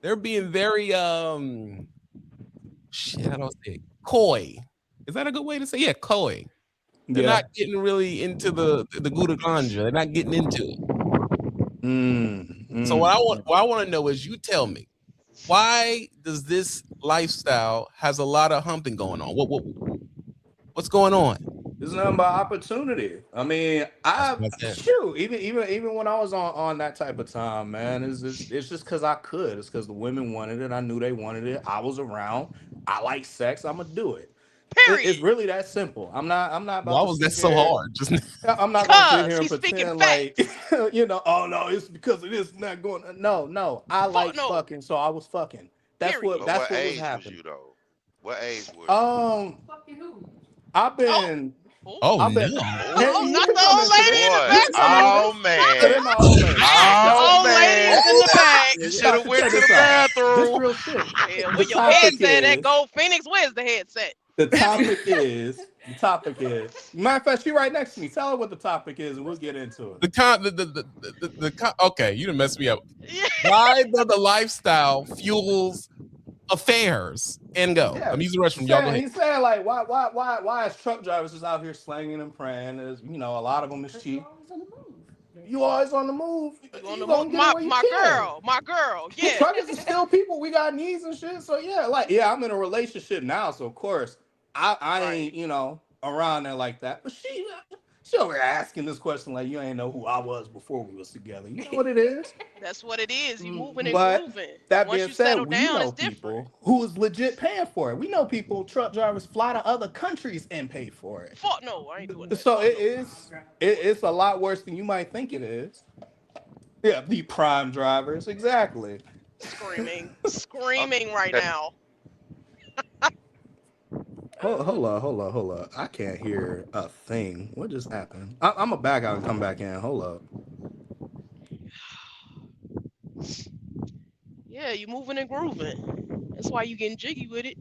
they're being very shit, how do I say it? Coy. Is that a good way to say? Yeah, coy. They're Yeah. not getting really into the Gouda ganja. They're not getting into it. So what I want to know is, you tell me, why does this lifestyle has a lot of humping going on? What's going on? It's nothing but opportunity. I mean, That's I what I said. shoot, even when I was on that type of time, man, it's just because I could. It's because the women wanted it. I knew they wanted it. I was around. I like sex. I'm gonna do it. It's Period. really that simple. I'm not about Why to was that sit so here. hard? Just I'm not gonna sit Cause here and he's speaking pretend like facts. oh no, it's because of this not going. No. I Fuck like no. fucking, so I was fucking. Period. But what That's what was age was happening. you though? What age was you? Um, I've Oh, been oh, oh I've been. no. oh, You not can the come old into lady in this. the Boy, You back. can come into oh this. Get man, in my old lady. The oh old lady is in the man, back. you should Yeah, have so went check to the this out. This bathroom. real shit. Yeah, The where your topic headset at, is. Gold Phoenix? Where's the headset? The Pivot. topic is. The topic is. Matter of fact, she right next to me. Tell her what the topic is, and we'll get into it. Okay, you done messed me up. Yeah. Why does the lifestyle fuels affairs? And go. Yeah, I'm using the restroom. Y'all go ahead. he's saying like, why is truck drivers just out here slanging and praying? As you know, a lot of them is cheap. You always on the move. On You the gonna get it where you my can. girl. Yeah. Truckers are still people. We got needs and shit. So yeah, I'm in a relationship now. So of course I Right. ain't around there like that. But she over there asking this question like you ain't know who I was before we was together. You know what it is. That's what it is. You moving and But grooving. that Once being you said, settle we down, know it's different. people who is legit paying for it. We know people, truck drivers fly to other countries and pay for it. Fuck no, I ain't doing that. So Fuck it no. is it's a lot worse than you might think it is. Yeah, the prime drivers, exactly. Screaming right now. Hold up. I can't hear a thing. What just happened? I'm gonna back out and come back in. Hold up. Yeah, you moving and grooving. That's why you getting jiggy with it.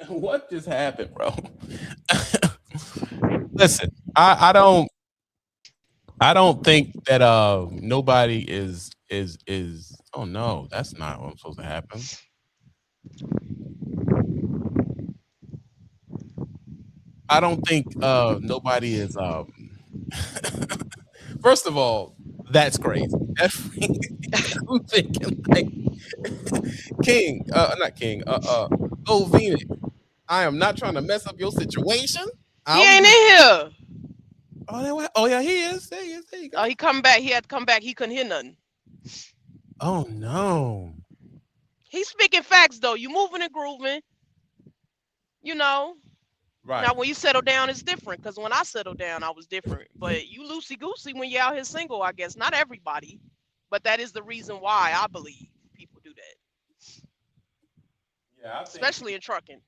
What just happened, bro? Listen, I don't think that nobody is oh no, that's not what's supposed to happen. I don't think nobody is first of all, that's crazy. I'm thinking like King, not King, Gold Phoenix. I am not trying to mess up your situation. He ain't in here. Oh yeah, he is. There he is. There you go. Oh, he come back. He had to come back. He couldn't hear nothing. Oh no. He's speaking facts though. You moving and grooving. You know. Right. Now when you settle down, it's different. Cause when I settled down, I was different. But you loosey goosey when you're out here single, I guess. Not everybody, but that is the reason why I believe people do that. Yeah, Especially in trucking.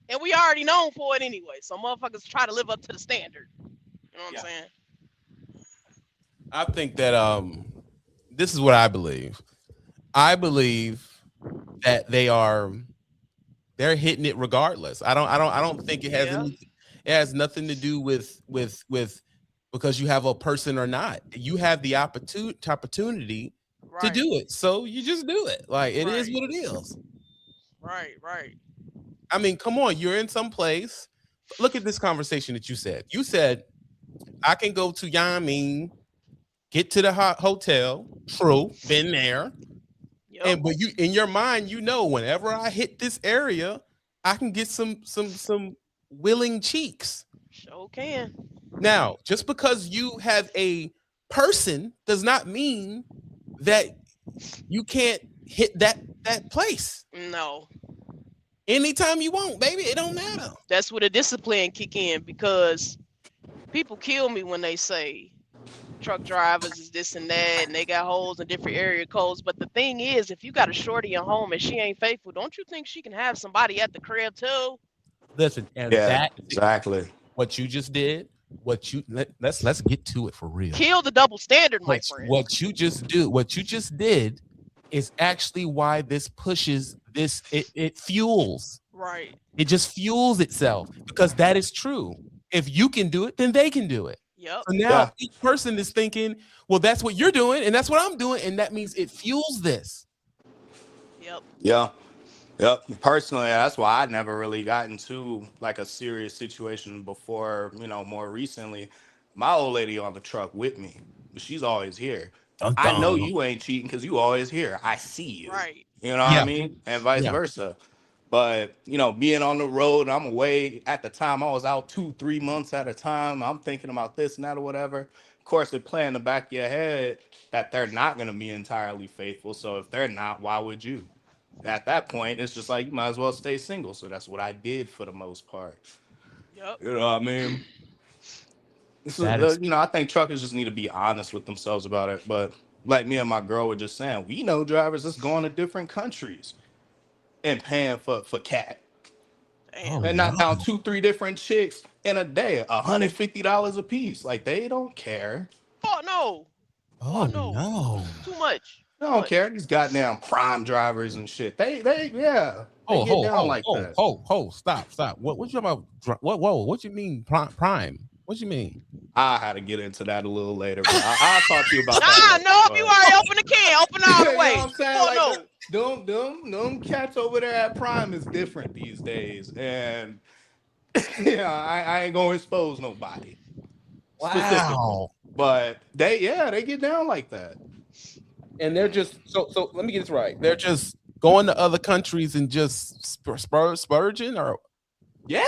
And we already known for it anyway. So motherfuckers try to live up to the standard. You know what I'm saying? I think that this is what I believe. I believe that they're hitting it regardless. I don't think it has it has nothing to do with because you have a person or not. You have the opportunity to do it. So you just do it. Like it is what it is. Right. I mean, come on, you're in some place. Look at this conversation that you said. You said I can go to Yamin, get to the hotel. True, been there. Yep. But you, in your mind, whenever I hit this area, I can get some willing cheeks. Sure can. Now, just because you have a person does not mean that you can't hit that place. No. Anytime you want, baby, it don't matter. That's where the discipline kick in, because people kill me when they say truck drivers is this and that and they got holes in different area codes. But the thing is, if you got a shorty at home and she ain't faithful, don't you think she can have somebody at the crib too? Listen, and Yeah, that exactly. what you just did, let's get to it for real. Kill the double standard, my What friend. what you just did is actually why this pushes this it fuels. Right. It just fuels itself because that is true. If you can do it, then they can do it. Yep. So now Yeah, each person is thinking, well, that's what you're doing, and that's what I'm doing, and that means it fuels this. Yep. yeah. Yep. Personally, that's why I never really got into like a serious situation before, more recently. My old lady on the truck with me, but she's always here. Dun, I know dun. you ain't cheating because you always here. I see you. Right. You know what I Yeah, mean? And vice yeah. versa. But, being on the road, I'm away at the time. I was out 2, 3 months at a time. I'm thinking about this and that or whatever. Of course, it play in the back of your head that they're not going to be entirely faithful. So if they're not, why would you? At that point, it's just like you might as well stay single. So that's what I did for the most part. Yep. You know what I mean? That is I think truckers just need to be honest with themselves about it. But like me and my girl were just saying, we know drivers that's going to different countries and paying for cat. oh Damn. And no. not down 2, 3 different chicks in a day, $150 a piece. Like they don't care. Fuck no. Oh Fuck no. no. Too much. They Too don't much. care. These goddamn prime drivers and shit. Yeah, they Oh, get ho, down ho, like ho, that. ho, ho, stop. What you about? What? Whoa, what you mean prime? What you mean? I had to get into that a little later, but I'll talk to you about that Nah, later. no, you But already open the can. Open all the you know way. what I'm saying? Fuck Like no. them cats over there at Prime is different these days, and yeah, I ain't gonna expose nobody specifically, Wow. but they get down like that. And they're just so. Let me get this right. They're just going to other countries and just splurging, or Yeah,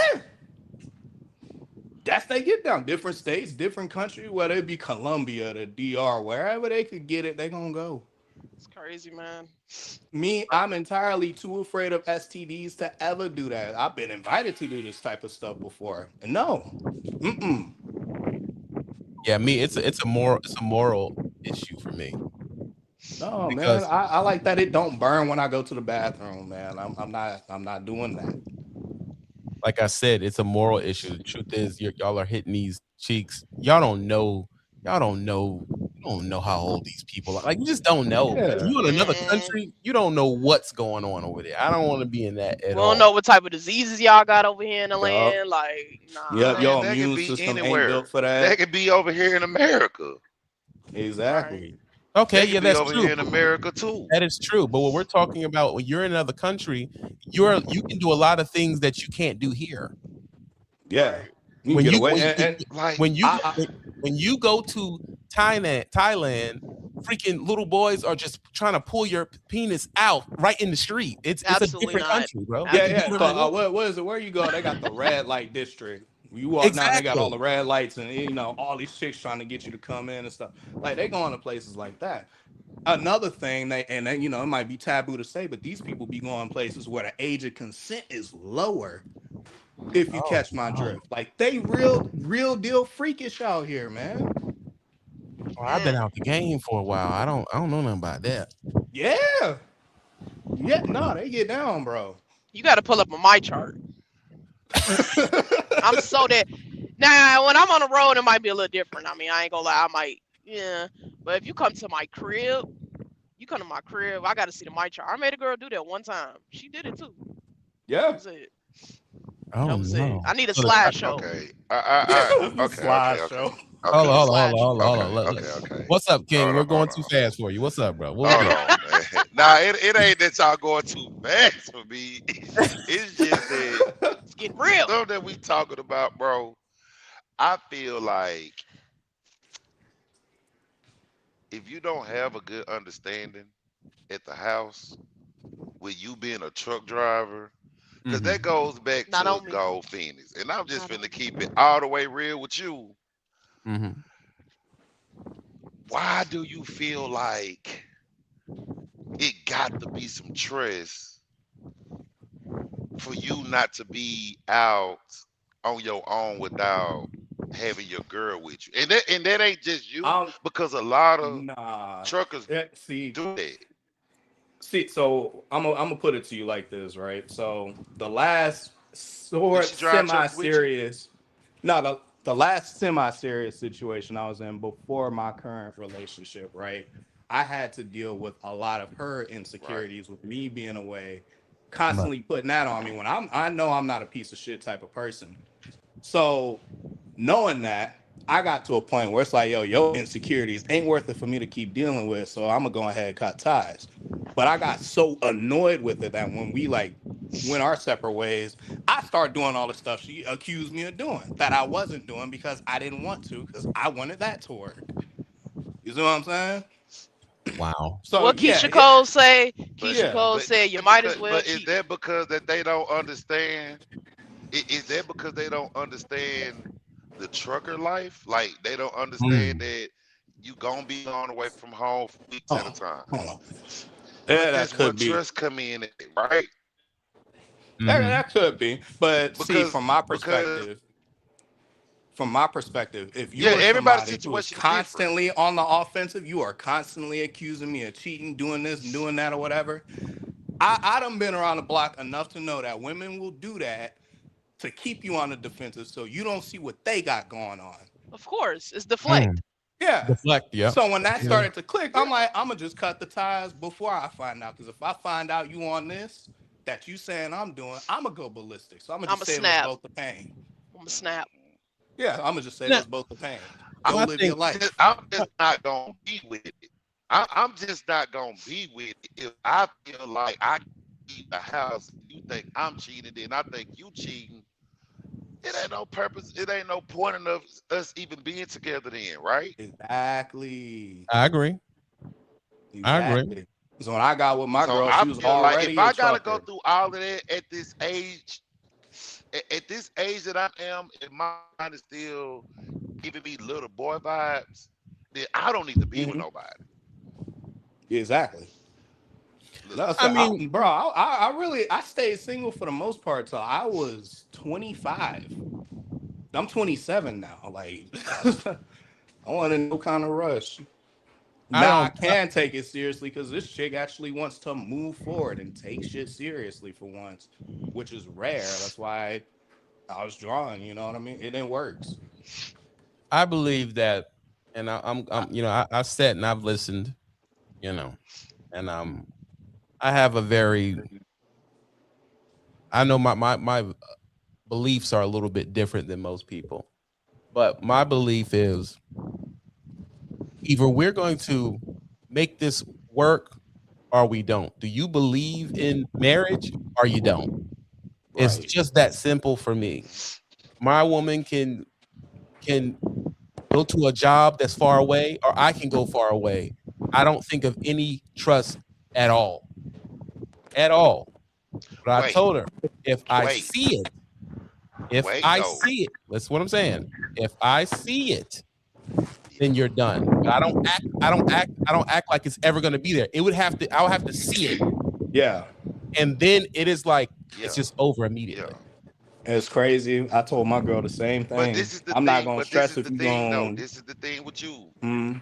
that's they get down. Different states, different country, whether it be Colombia, the DR, wherever they could get it, they gonna go. It's crazy, man. Me, I'm entirely too afraid of STDs to ever do that. I've been invited to do this type of stuff before, and no, mm-mm. yeah, me. It's a moral issue for me No, man. because I like that it don't burn when I go to the bathroom, man. I'm not doing that. like I said, it's a moral issue. The truth is, y'all are hitting these cheeks. Y'all don't know. Y'all don't know. You don't know how old these people are. Like you just don't know. If Yeah. you in another Mm-mm. country, you don't know what's going on over there. I don't want to be in that We at don't all. know what type of diseases y'all got over here in the Yup. land. Like, nah. Yep. Man, Your that could immune be system ain't anywhere. built for That that. could be over here in America. Right. Exactly. Okay, That yeah, could be that's over true. here in America too. That is true. But what we're talking about, when you're in another country, you can do a lot of things that you can't do here. Yeah. Right. You can When get you away. when And Like, when you I when you go to Thailand, freaking little boys are just trying to pull your penis out right in the street. It's a Absolutely different not. country, bro. They Yeah, can do yeah. Absolutely whatever So, they not. want. what is it? Where you go? They got the red light district. You walk down, they got all the Exactly. red lights, and all these chicks trying to get you to come in and stuff. Like they going to places like that. Another thing, it might be taboo to say, but these people be going places where the age of consent is lower. If you Oh catch my no. drift, like they real deal freakish out here, man. Oh, I've been Mm. out the game for a while. I don't know nothing about that. Yeah, yeah. No, they get down, bro. You got to pull up on my chart. I'm so dead. Now, when I'm on the road, it might be a little different. I mean, I ain't gonna lie. I might, yeah. But if you come to my crib, I got to see the my chart. I made a girl do that one time. She did it too. That Yeah. was it. Oh That was it. no. I need a So the slideshow. okay, okay, okay, okay, Slideshow. I hold okay, need a on, hold on, hold on, slideshow. hold on, hold on. okay, okay, okay. What's up, King? Hold We're on, going hold too on, fast for you. What's up, bro? What we hold doing? on, man. Nah, it ain't that y'all going too fast for me. It's just that It's getting real. stuff that we talking about, bro. I feel like if you don't have a good understanding at the house with you being a truck driver, because Mm-hmm. that goes back Not to on me. Gold Phoenix. And I'm just Not on finna me. keep it all the way real with you. Mm-hmm. Why do you feel like it got to be some trust for you not to be out on your own without having your girl with you? And that ain't just you, um, because a lot of nah. truckers Yeah, see, do that. so I'm gonna put it to you like this, right? So the last Did sort she drive truck with you? semi-serious. No, the last semi-serious situation I was in before my current relationship, right? I had to deal with a lot of her Right. insecurities with me being away, Right. constantly putting that on me when I know I'm not a piece of shit type of person. So knowing that, I got to a point where it's like, yo, your insecurities ain't worth it for me to keep dealing with. So I'm gonna go ahead and cut ties. But I got so annoyed with it that when we like went our separate ways, I started doing all the stuff she accused me of doing that I wasn't doing because I didn't want to, because I wanted that to work. You see what I'm saying? Wow. So What yeah, Keisha Cole say? But Keisha yeah, Cole but said you that might because as well but is cheat. that because that they don't understand? Is that because they don't understand the trucker life? Like they don't understand Mm. that you gonna be gone away from home for weeks at a oh, time. hold on. But Yeah, that that's where could be. trust come in, at, right? Hmm. That could be. But see, Because from my perspective, if you yeah, are everybody's somebody who is situation different. constantly on the offensive, you are constantly accusing me of cheating, doing this and doing that or whatever. I done been around the block enough to know that women will do that to keep you on the defensive so you don't see what they got going on. Of course, it's Mm. deflect. Yeah. Deflect. Yep. So when that Yeah. started to click, I'm like, I'm gonna just cut the ties before I find out. Because if I find out you on this that you saying I'm doing, I'm gonna go ballistic. So I'm gonna I'm just a save us snap. both the pain. I'm a snap. Mhm. Yeah, I'm gonna just save Now, us both the pain. Go I I'm live think your life. I'm just not gonna be with it. I'm just not gonna be with it if I feel like I can leave the house and you think I'm cheating, then I think you cheating. It ain't no purpose. It ain't no point in us even being together then, right? Exactly. I agree. I agree. Exactly. So when I got with my So girl, I she was feel like if already a I gotta go trucker. through all of that at this age, at this age that I am, if my mind is still giving me little boy vibes, then I don't need to be with Mhm. nobody. Exactly. Look, No, I so mean, bro, I really I stayed single for the most part till I was 25. I'm 27 now. Like I want in no kind of rush. I Now I don't. can take it seriously because this chick actually wants to move forward and take shit seriously for once, which is rare. That's why I was drawn. You know what I mean? It works. I believe that, and I, I've sat and I've listened, and I have a very, I know my beliefs are a little bit different than most people, but my belief is either we're going to make this work or we don't. Do you believe in marriage or you don't? It's right. just that simple for me. My woman can go to a job that's far away, or I can go far away. I don't think of any trust at all, at all. But I wait, told her if I wait, see it, if wait, I though. see it, that's what I'm saying. If I see it, then you're done. But I don't act like it's ever gonna be there. I'll have to see it. Yeah. And then it is like it's Yeah, just over yeah. immediately. It's crazy. I told my girl the same But thing. this is the I'm not thing. gonna But this stress is if the you thing, though. going. This is the thing with you. Mm,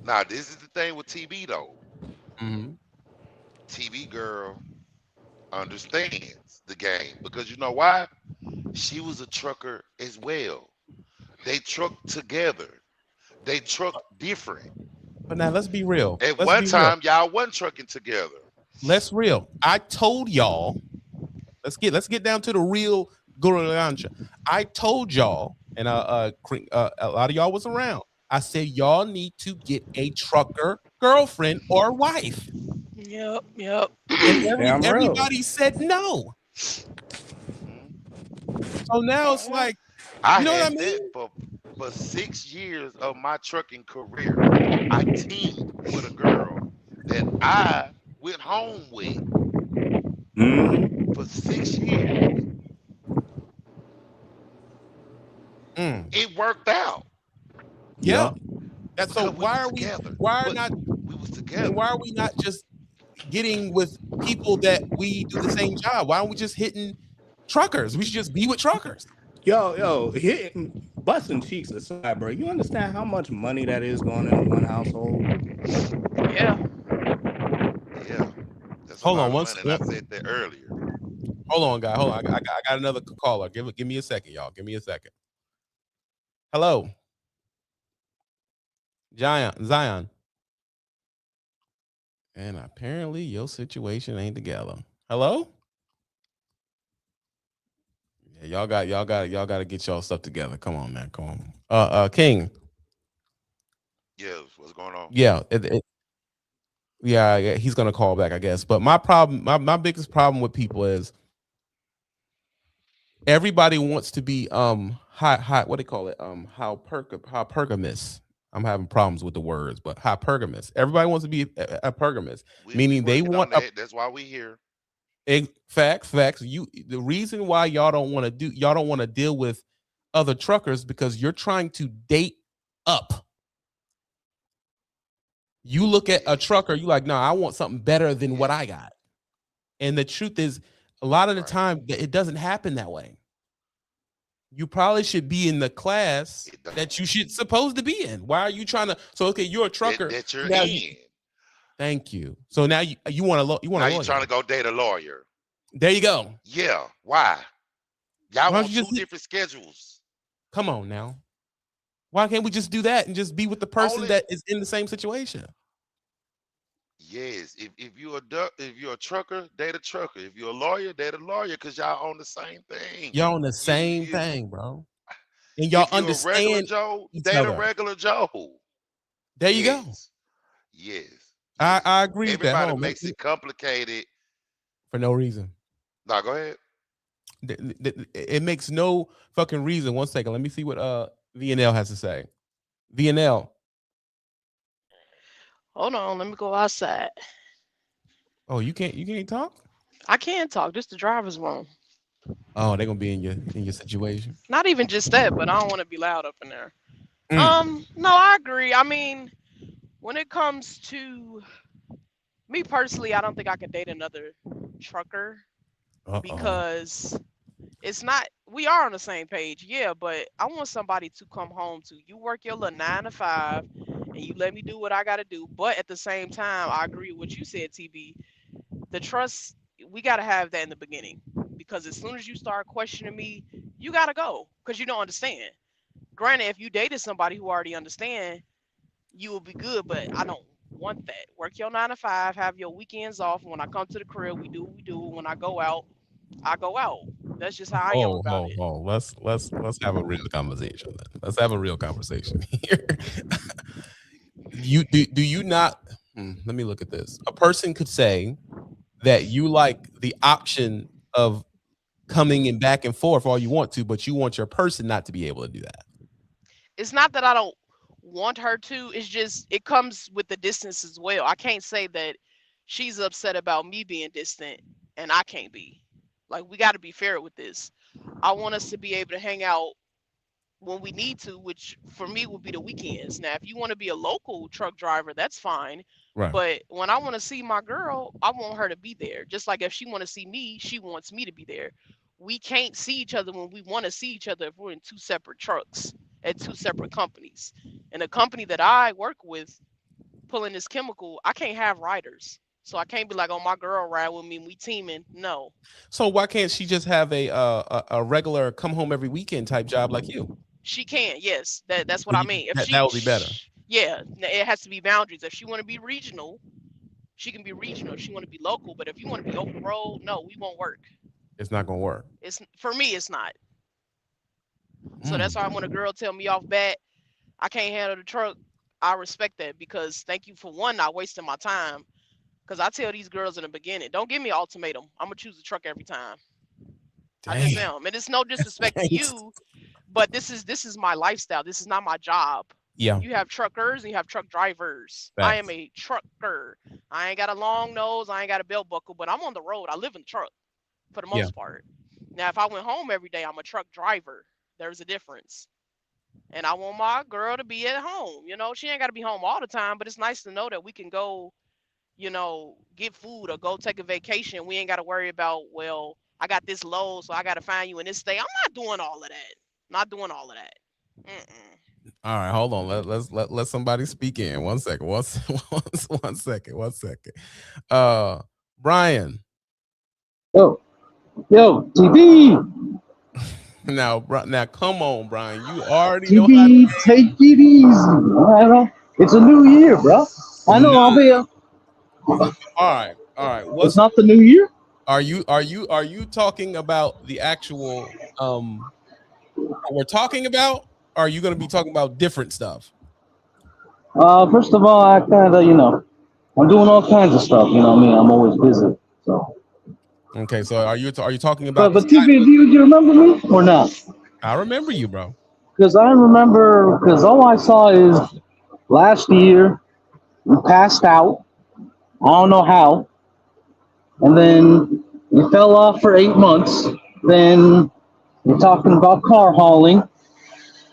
Now, this is the thing with TV, though. Mhm. TV girl understands the game because you know why? She was a trucker as well. They trucked together. They trucked different. But now let's be real. At Let's one be real. time, y'all wasn't trucking together. Let's real. I told y'all. Let's get down to the real Guru Lancha. I told y'all, and a lot of y'all was around. I said y'all need to get a trucker girlfriend or wife, Yep, yep. and damn real. everybody said no. Mhm. So now it's Uh, like, I you know what I had that mean? for 6 years of my trucking career. I teamed with a girl that I went home with Mm-hmm. for 6 years. Mm. It worked out Yeah. Yep. That's so. because we Why was are we? together. Why are But not? we was And together. why are we not just getting with people that we do the same job? Why aren't we just hitting truckers? We should just be with truckers. Yo, busting cheeks aside, bro. You understand how much money that is going into one household? Yeah. Yeah, that's a Hold lot on, of money, and I one, said that earlier. Hold on, guy. Hold on. I got another caller. Give me a second, y'all. Give me a second. Hello, Zion. And apparently your situation ain't together. Hello? Yeah, y'all got to get y'all stuff together. Come on, man. Come on. King. Yes, what's going on? Yeah, yeah, he's gonna call back, I guess. But my problem, my biggest problem with people is everybody wants to be high what do they call it? Hypergamous. I'm having problems with the words, but hypergamous. Everybody wants to be a pergamous, We meaning they working want on a that. That's why we here. facts. The reason why y'all don't want to deal with other truckers because you're trying to date up. You look at a trucker, you like, no, I want something better than what Yeah, I got. And the truth is, a lot of the right. time, it doesn't happen that way. You probably should be in the class It don't. that you should supposed to be in. Why are you trying to? So okay, you're a That trucker that you're now. in. Thank you. So now you want to Now you lawyer. trying to go date a lawyer. There you go. Yeah. Why? Y'all Why don't want you two just different schedules. come on now? Why can't we just do that and just be with the person Only that is in the same situation? yes. If you're a trucker, date a trucker. If you're a lawyer, date a lawyer because y'all on the same thing. Y'all on the You same you thing, bro, and y'all if you're a regular understand Joe, each date a other. regular Joe. There you go. Yes. Yes. I, Yes. I agree with that. Everybody Hold on, makes it complicated. for no reason. Now go ahead. It makes no fucking reason. One second, let me see what VNL has to say. VNL. Hold on, let me go outside. Oh, you can't talk. I can talk. This the driver's room. Oh, they're gonna be in your situation. Not even just that, but I don't want to be loud up in there. Mm. No, I agree. I mean, when it comes to me personally, I don't think I could date another trucker Uh-oh. because it's not. We are on the same page, yeah. But I want somebody to come home to. You work your little 9 to 5, and you let me do what I gotta do. But at the same time, I agree with what you said, TB. The trust, we gotta have that in the beginning because as soon as you start questioning me, you gotta go because you don't understand. Granted, if you dated somebody who already understand, you will be good. But I don't want that. Work your 9 to 5, have your weekends off. When I come to the crib, we do what we do. When I go out, I go out. That's just how I am Oh, about oh, it. oh. Let's have a real conversation then. Let's have a real conversation here. Do you not let me look at this. A person could say that you like the option of coming in back and forth all you want to, but you want your person not to be able to do that. It's not that I don't want her to. It's just it comes with the distance as well. I can't say that she's upset about me being distant and I can't be. Like we got to be fair with this. I want us to be able to hang out when we need to, which for me would be the weekends. Now, if you want to be a local truck driver, that's fine. Right. But when I want to see my girl, I want her to be there. Just like if she want to see me, she wants me to be there. We can't see each other when we want to see each other if we're in two separate trucks at two separate companies. And the company that I work with, pulling this chemical, I can't have riders. So I can't be like, oh, my girl ride with me and we teaming. No, So why can't she just have a regular come home every weekend type job like you? she can. Yes, that's what I mean. If That would be better. yeah, it has to be boundaries. If she want to be regional, she can be regional. If she want to be local, but if you want to be over the road, no, we won't work. It's not gonna work. It's for me, it's not. So that's Mm. why when a girl tell me off bat, I can't handle the truck. I respect that because thank you for one, not wasting my time. Because I tell these girls in the beginning, don't give me an ultimatum. I'm gonna choose a truck every time. I just Damn. am, and it's no disrespect to you, but this is my lifestyle. This is not my job. Yeah. You have truckers and you have truck drivers. I am Facts. a trucker. I ain't got a long nose. I ain't got a belt buckle, but I'm on the road. I live in the truck for the Yeah. most part. Now, if I went home every day, I'm a truck driver. There's a difference. And I want my girl to be at home. You know, she ain't got to be home all the time, but it's nice to know that we can go, get food or go take a vacation. We ain't got to worry about, well, I got this load, so I got to find you in this state. I'm not doing all of that. Not doing all of that. Mm-mm. All right, hold on. Let somebody speak in. One second. One second. Brian. Oh. Yo, TB, Now, come on, Brian. You already know how to TB, take it easy. All right, it's a new year, bro. I know. I'll no. be. All right. It's What's not the new year. are you talking about the actual what we're talking about? Or are you going to be talking about different stuff? First of all, I kind of, I'm doing all kinds of stuff. You know what I mean? I'm always busy. So, Okay, so are you talking about but TB, do you remember me or not? I remember you, bro. Because I remember, because all I saw is last year you passed out. I don't know how, and then you fell off for 8 months. Then you're talking about car hauling,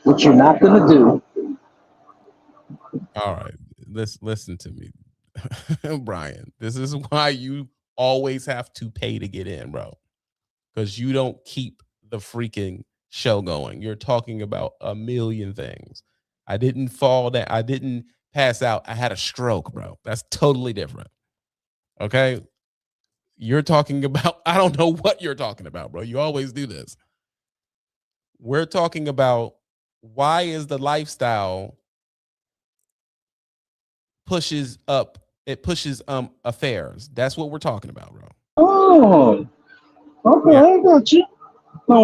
which you're not going to do. All right. Listen to me. Brian. This is why you always have to pay to get in, bro. Because you don't keep the freaking show going. You're talking about a million things. I didn't fall down. I didn't pass out. I had a stroke, bro. That's totally different. Okay. You're talking about, I don't know what you're talking about, bro. You always do this. We're talking about why is the lifestyle it pushes affairs. That's what we're talking about, bro. Oh, okay, Yeah. I got you. No,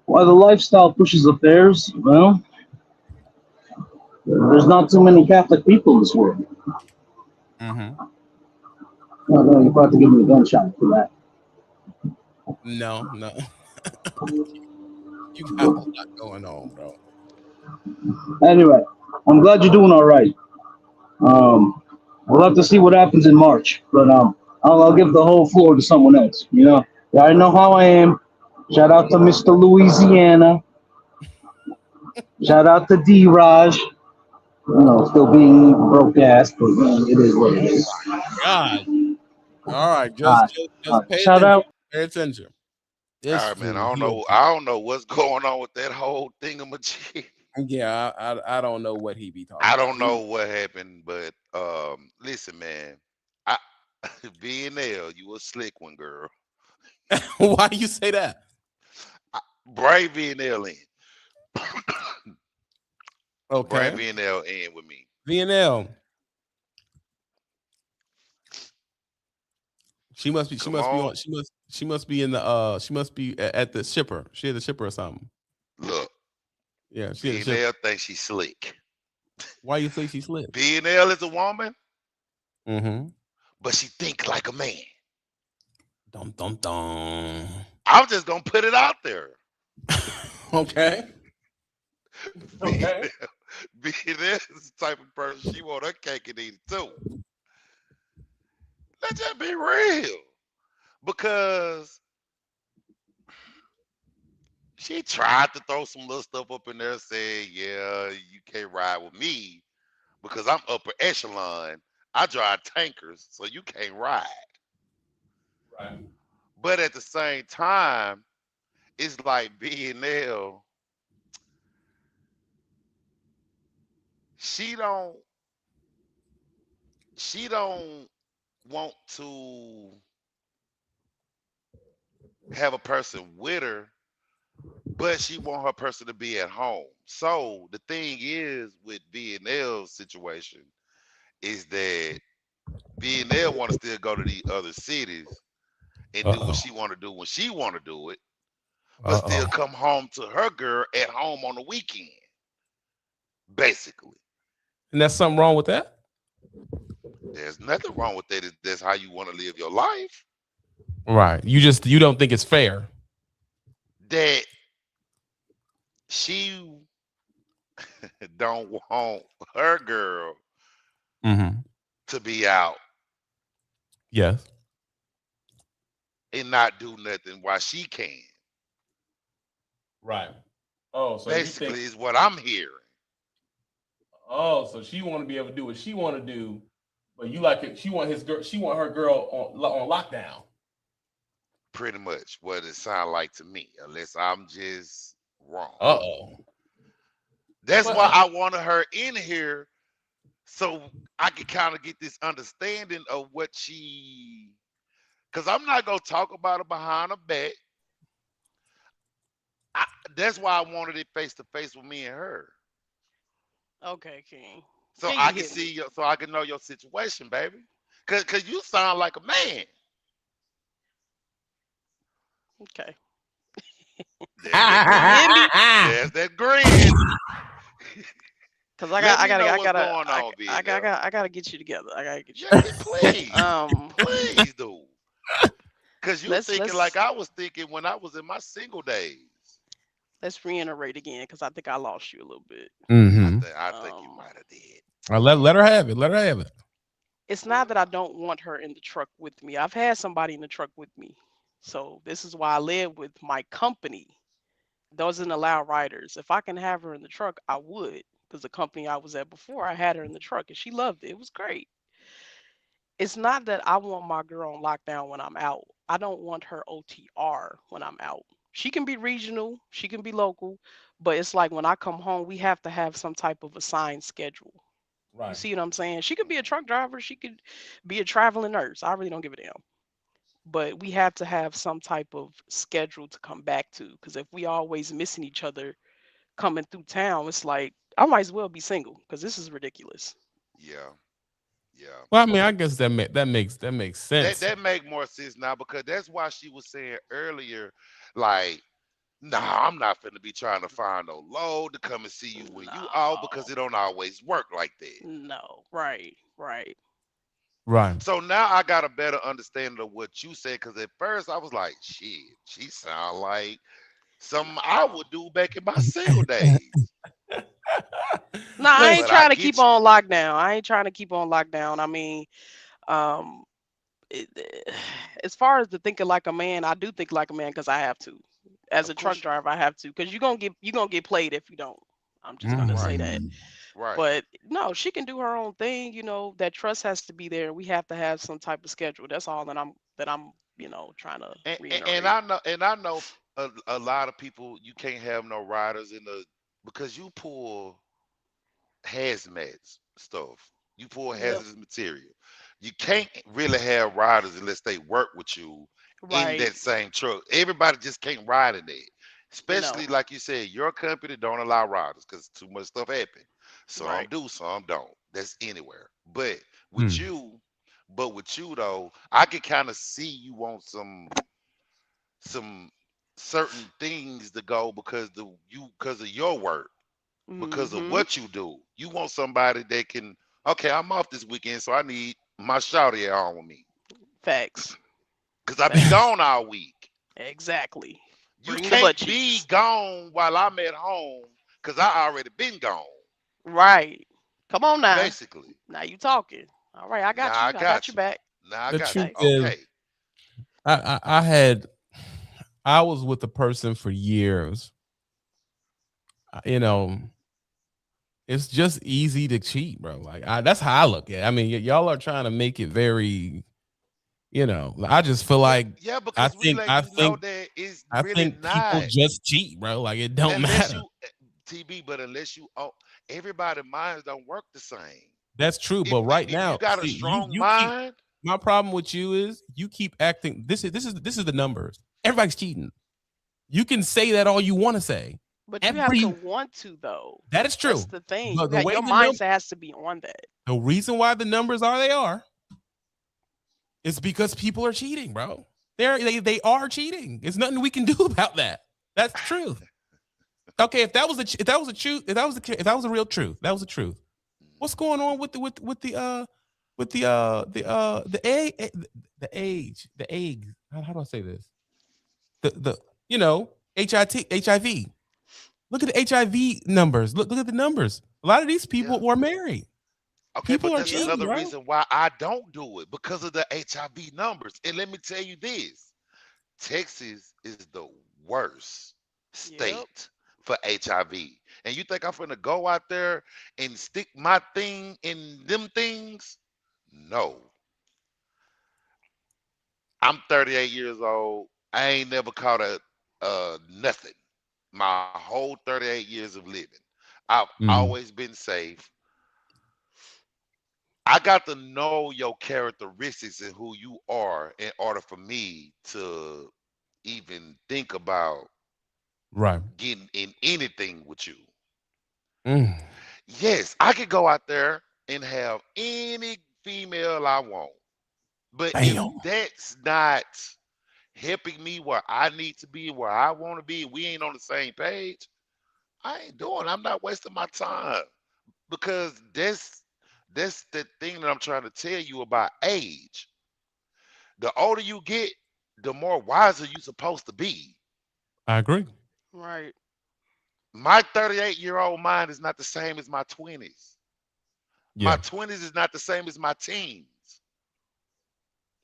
why the lifestyle pushes affairs. Well, there's not too many Catholic people in this world. Mm-hmm. No, no, you're about to give me a gunshot for that. No, no. You got a lot going on, bro. Anyway, I'm glad you're doing all right. Um, we'll have to see what happens in March, but I'll give the whole floor to someone else. You already know how I am. Shout out to Mr. Louisiana. Shout out to D. Raj. Still being broke ass, but it is what it is. God. All right, All right, just pay shout attention. out. Pay attention. This All right, man. fool here. I don't know what's going on with that whole thingamajig. Yeah, I don't know what he be talking I about. don't know what happened, but listen, man. I VNL, you a slick one, girl. Why do you say that? Bring VNL in. Bring Okay. VNL in with me. VNL. She Come must be on. on she must be in the she must be at the shipper. She had the shipper or something. Look, Yeah, she had the shipper. VNL thinks she's slick. Why you think she slid? VNL is a woman, Mm-hmm. but she think like a man. Dum dum dum. I'm just gonna put it out there. Okay. Okay. VNL, VNL is the type of person she want her cake and eat it too. Let's just be real. Because she tried to throw some little stuff up in there saying, yeah, you can't ride with me because I'm upper echelon. I drive tankers, so you can't ride. Right. But at the same time, it's like BNL, she don't she don't want to have a person with her, but she want her person to be at home. So the thing is with BNL's situation is that BNL want to still go to these other cities and Uh do what oh. she want to do when she want to do it, but Uh still oh. come home to her girl at home on the weekend, basically. And that's something wrong with that? There's nothing wrong with that if that's how you want to live your life. Right. You don't think it's fair. That she don't want her girl Mm-hmm. to be out Yes. and not do nothing while she can. Right. Oh, so you think Basically, is what I'm hearing. oh, so she want to be able to do what she want to do, but you like it. She want his girl. She want her girl on lockdown. Pretty much what it sounds like to me, unless I'm just wrong. Uh oh. That's Well, why I wanted her in here so I could kind of get this understanding of what she Cause I'm not gonna talk about it behind her back. I, that's why I wanted it face to face with me and her, Okay, King. so Can I you can hit me? see your, so I can know your situation, baby. Cause you sound like a man. Okay. There's that Can you hit grin. me? There's that grin. Cause Let me know what's going on, big left. I gotta get you together. I gotta get you Yeah, together. please, Um, please do. Cause you thinking like let's I was thinking when I was in my single days. let's reiterate again, cause I think I lost you a little bit. Mm-hmm. I think you Um, might have did. Let her have it. Let her have it. it's not that I don't want her in the truck with me. I've had somebody in the truck with me, so this is why I live with my company. Doesn't allow riders. If I can have her in the truck, I would, because the company I was at before, I had her in the truck and she loved it. It was great. It's not that I want my girl on lockdown when I'm out. I don't want her OTR when I'm out. She can be regional, she can be local, but it's like when I come home, we have to have some type of assigned schedule. You Right. see what I'm saying? She could be a truck driver, she could be a traveling nurse. I really don't give a damn. But we have to have some type of schedule to come back to, because if we always missing each other coming through town, it's like I might as well be single because this is ridiculous. Yeah, yeah. Well, I mean, I guess that makes That sense. that make more sense now because that's why she was saying earlier, like, nah, I'm not finna be trying to find no load to come and see you when you out because No, it don't always work like that. no, right, right. Right. So now I got a better understanding of what you said because at first I was like, shit, she sound like something I No, would do back in my single days. no, I ain't But I trying to keep get you. on lockdown. I ain't trying to keep on lockdown. I mean, um, it, as far as the thinking like a man, I do think like a man because I have to. As a Of truck course you do. driver, I have to because you're gonna get played if you don't. I'm just gonna say Right, that. Mhm. right. But no, she can do her own thing. That trust has to be there. We have to have some type of schedule. That's all that I'm trying to And reiterate. I know a lot of people you can't have no riders in the because you pull hazmat stuff. You pull Yep. hazardous material. You can't really have riders unless they work with you in Right. that same truck. Everybody just can't ride in it. No. Especially like you said, your company don't allow riders because too much stuff happen. Some Right. do, some don't. That's anywhere. But with Mm. you, but with you though, I can kind of see you want some certain things to go because of your work because of Mhm. what you do. You want somebody that can, okay, I'm off this weekend, so I need my shawty at home with me. Facts. Because I be Facts. gone all week. Exactly. You Bring the butt can't be cheeks. gone while I'm at home because I already been gone, Right. Come on now. basically. Now you talking. All right, I got Now I you. I got got you you. back. Now I The got truth you. Okay. is, Okay. I had I was with a person for years. You know, it's just easy to cheat, bro. Like that's how I look at it. I mean, y'all are trying to make it very, I just feel Yeah, like yeah, I because we think letting I you know think that it's I really think people not. just cheat, bro. Like it don't Unless matter. you, TB, but unless you, oh, everybody minds don't work the same. That's true. But right If you now, got a see, you strong you keep mind, my problem with you is you keep acting. This is the numbers. Everybody's cheating. You can say that all you want to say. But you have to Every want to though. That is That's true. the thing. But the way Your the num mindset has to be on that. the reason why the numbers are they are is because people are cheating, bro. They are cheating. There's nothing we can do about that. That's the truth. Okay, if that was a real truth, that was the truth. What's going on with the egg the age the egg? How do I say this? The HIV. Look at the HIV numbers. Look at the numbers. A lot of these yeah. people were married. Okay, People but are that's Yep. cheating, another bro. reason why I don't do it because of the HIV numbers. And let me tell you this, Texas is the worst Yep. state for HIV. And you think I'm going to go out there and stick my thing in them things? No. I'm 38 years old. I ain't never caught a nothing my whole 38 years of living. I've Mm. always been safe. I got to know your characteristics and who you are in order for me to even think about Right. getting in anything with you. Mm. Yes, I could go out there and have any female I want. But if Bam. that's not helping me where I need to be, where I want to be, we ain't on the same page, I ain't doing. I'm not wasting my time because that's the thing that I'm trying to tell you about age. The older you get, the more wiser you supposed to be. I agree. Right. My 38-year-old mind is not the same as my 20s. My Yeah. 20s is not the same as my teens,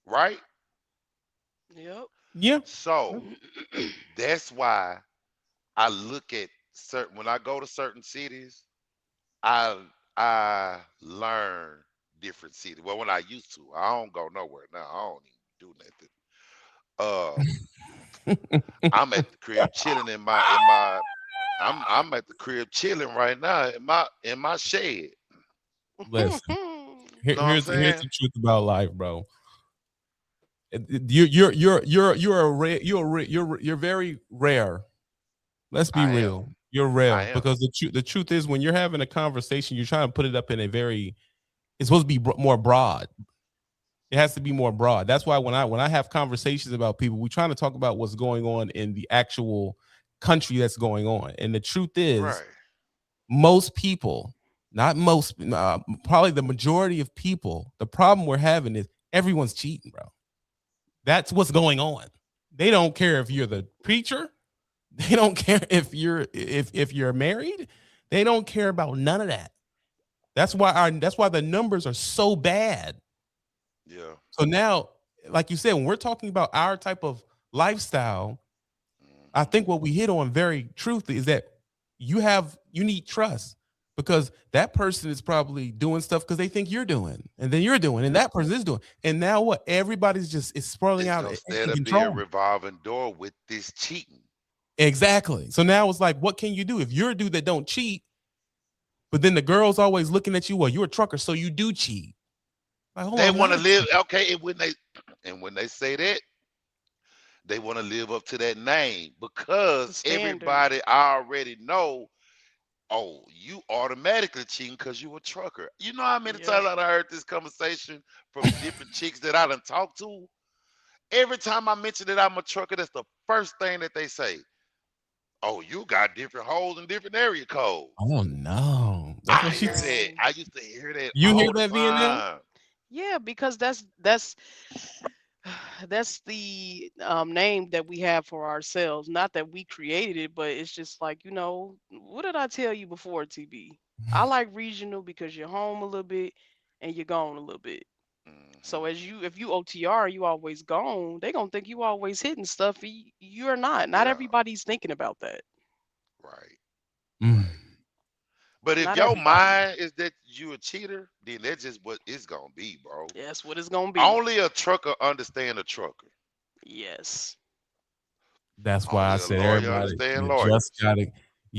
right? Yep. Yeah. So that's why I look at certain when I go to certain cities, I I learn different cities. Well, when I used to, I don't go nowhere now. I don't even do nothing. I'm at the crib chilling I'm at the crib chilling right now in my shed. Listen, Know what I'm here's saying? the truth about life, bro. You're a rare, you're very rare. Let's be I am. real. You're I rare am. because the truth is when you're having a conversation, you're trying to put it up in a very. It's supposed to be more broad. It has to be more broad. That's why when I have conversations about people, we're trying to talk about what's going on in the actual country that's going on. And the truth is, Right. most people, not most, probably the majority of people, the problem we're having is everyone's cheating, bro. That's what's going on. They don't care if you're the preacher. They don't care if you're married. They don't care about none of that. That's why the numbers are so bad. Yeah. So now, like you said, when we're talking about our type of lifestyle, I Hmm. think what we hit on very truthfully is that you need trust because that person is probably doing stuff because they think you're doing, and then you're doing, and Yep. that person is doing, and now what? Everybody's just is swirling It's out gonna in instead of be a control. revolving door with this cheating. Exactly. So now it's like, what can you do if you're a dude that don't cheat, but then the girl's always looking at you? Well, you're a trucker, so you do cheat. Like, hold on, They I'm want not to a live cheat. okay, and when they say that, they want to live up to that name The because standard. everybody already know. Oh, you automatically cheating because you a trucker. You know how many Yep. times I heard this conversation from different chicks that I done talked to? Every time I mention that I'm a trucker, that's the first thing that they say. Oh, you got different holes and different area codes. Oh no, that's I what she. hear that. No. I used to hear that You hear all the that, VNL? time. Yeah, because that's the name that we have for ourselves. Not that we created it, but it's just like, what did I tell you before, TB? I like regional because you're home a little bit and you're gone a little bit. So Hmm. if you OTR, you always gone, they gonna think you always hitting stuff. You're not. Not Yeah, everybody's thinking about that. right, Mm. right. But if Not your everybody. mind is that you a cheater, then that's just what it's gonna be, bro. That's what it's gonna be. Only a trucker understand a trucker. Yes. That's why I Only a said lawyer everybody, understand you just lawyers.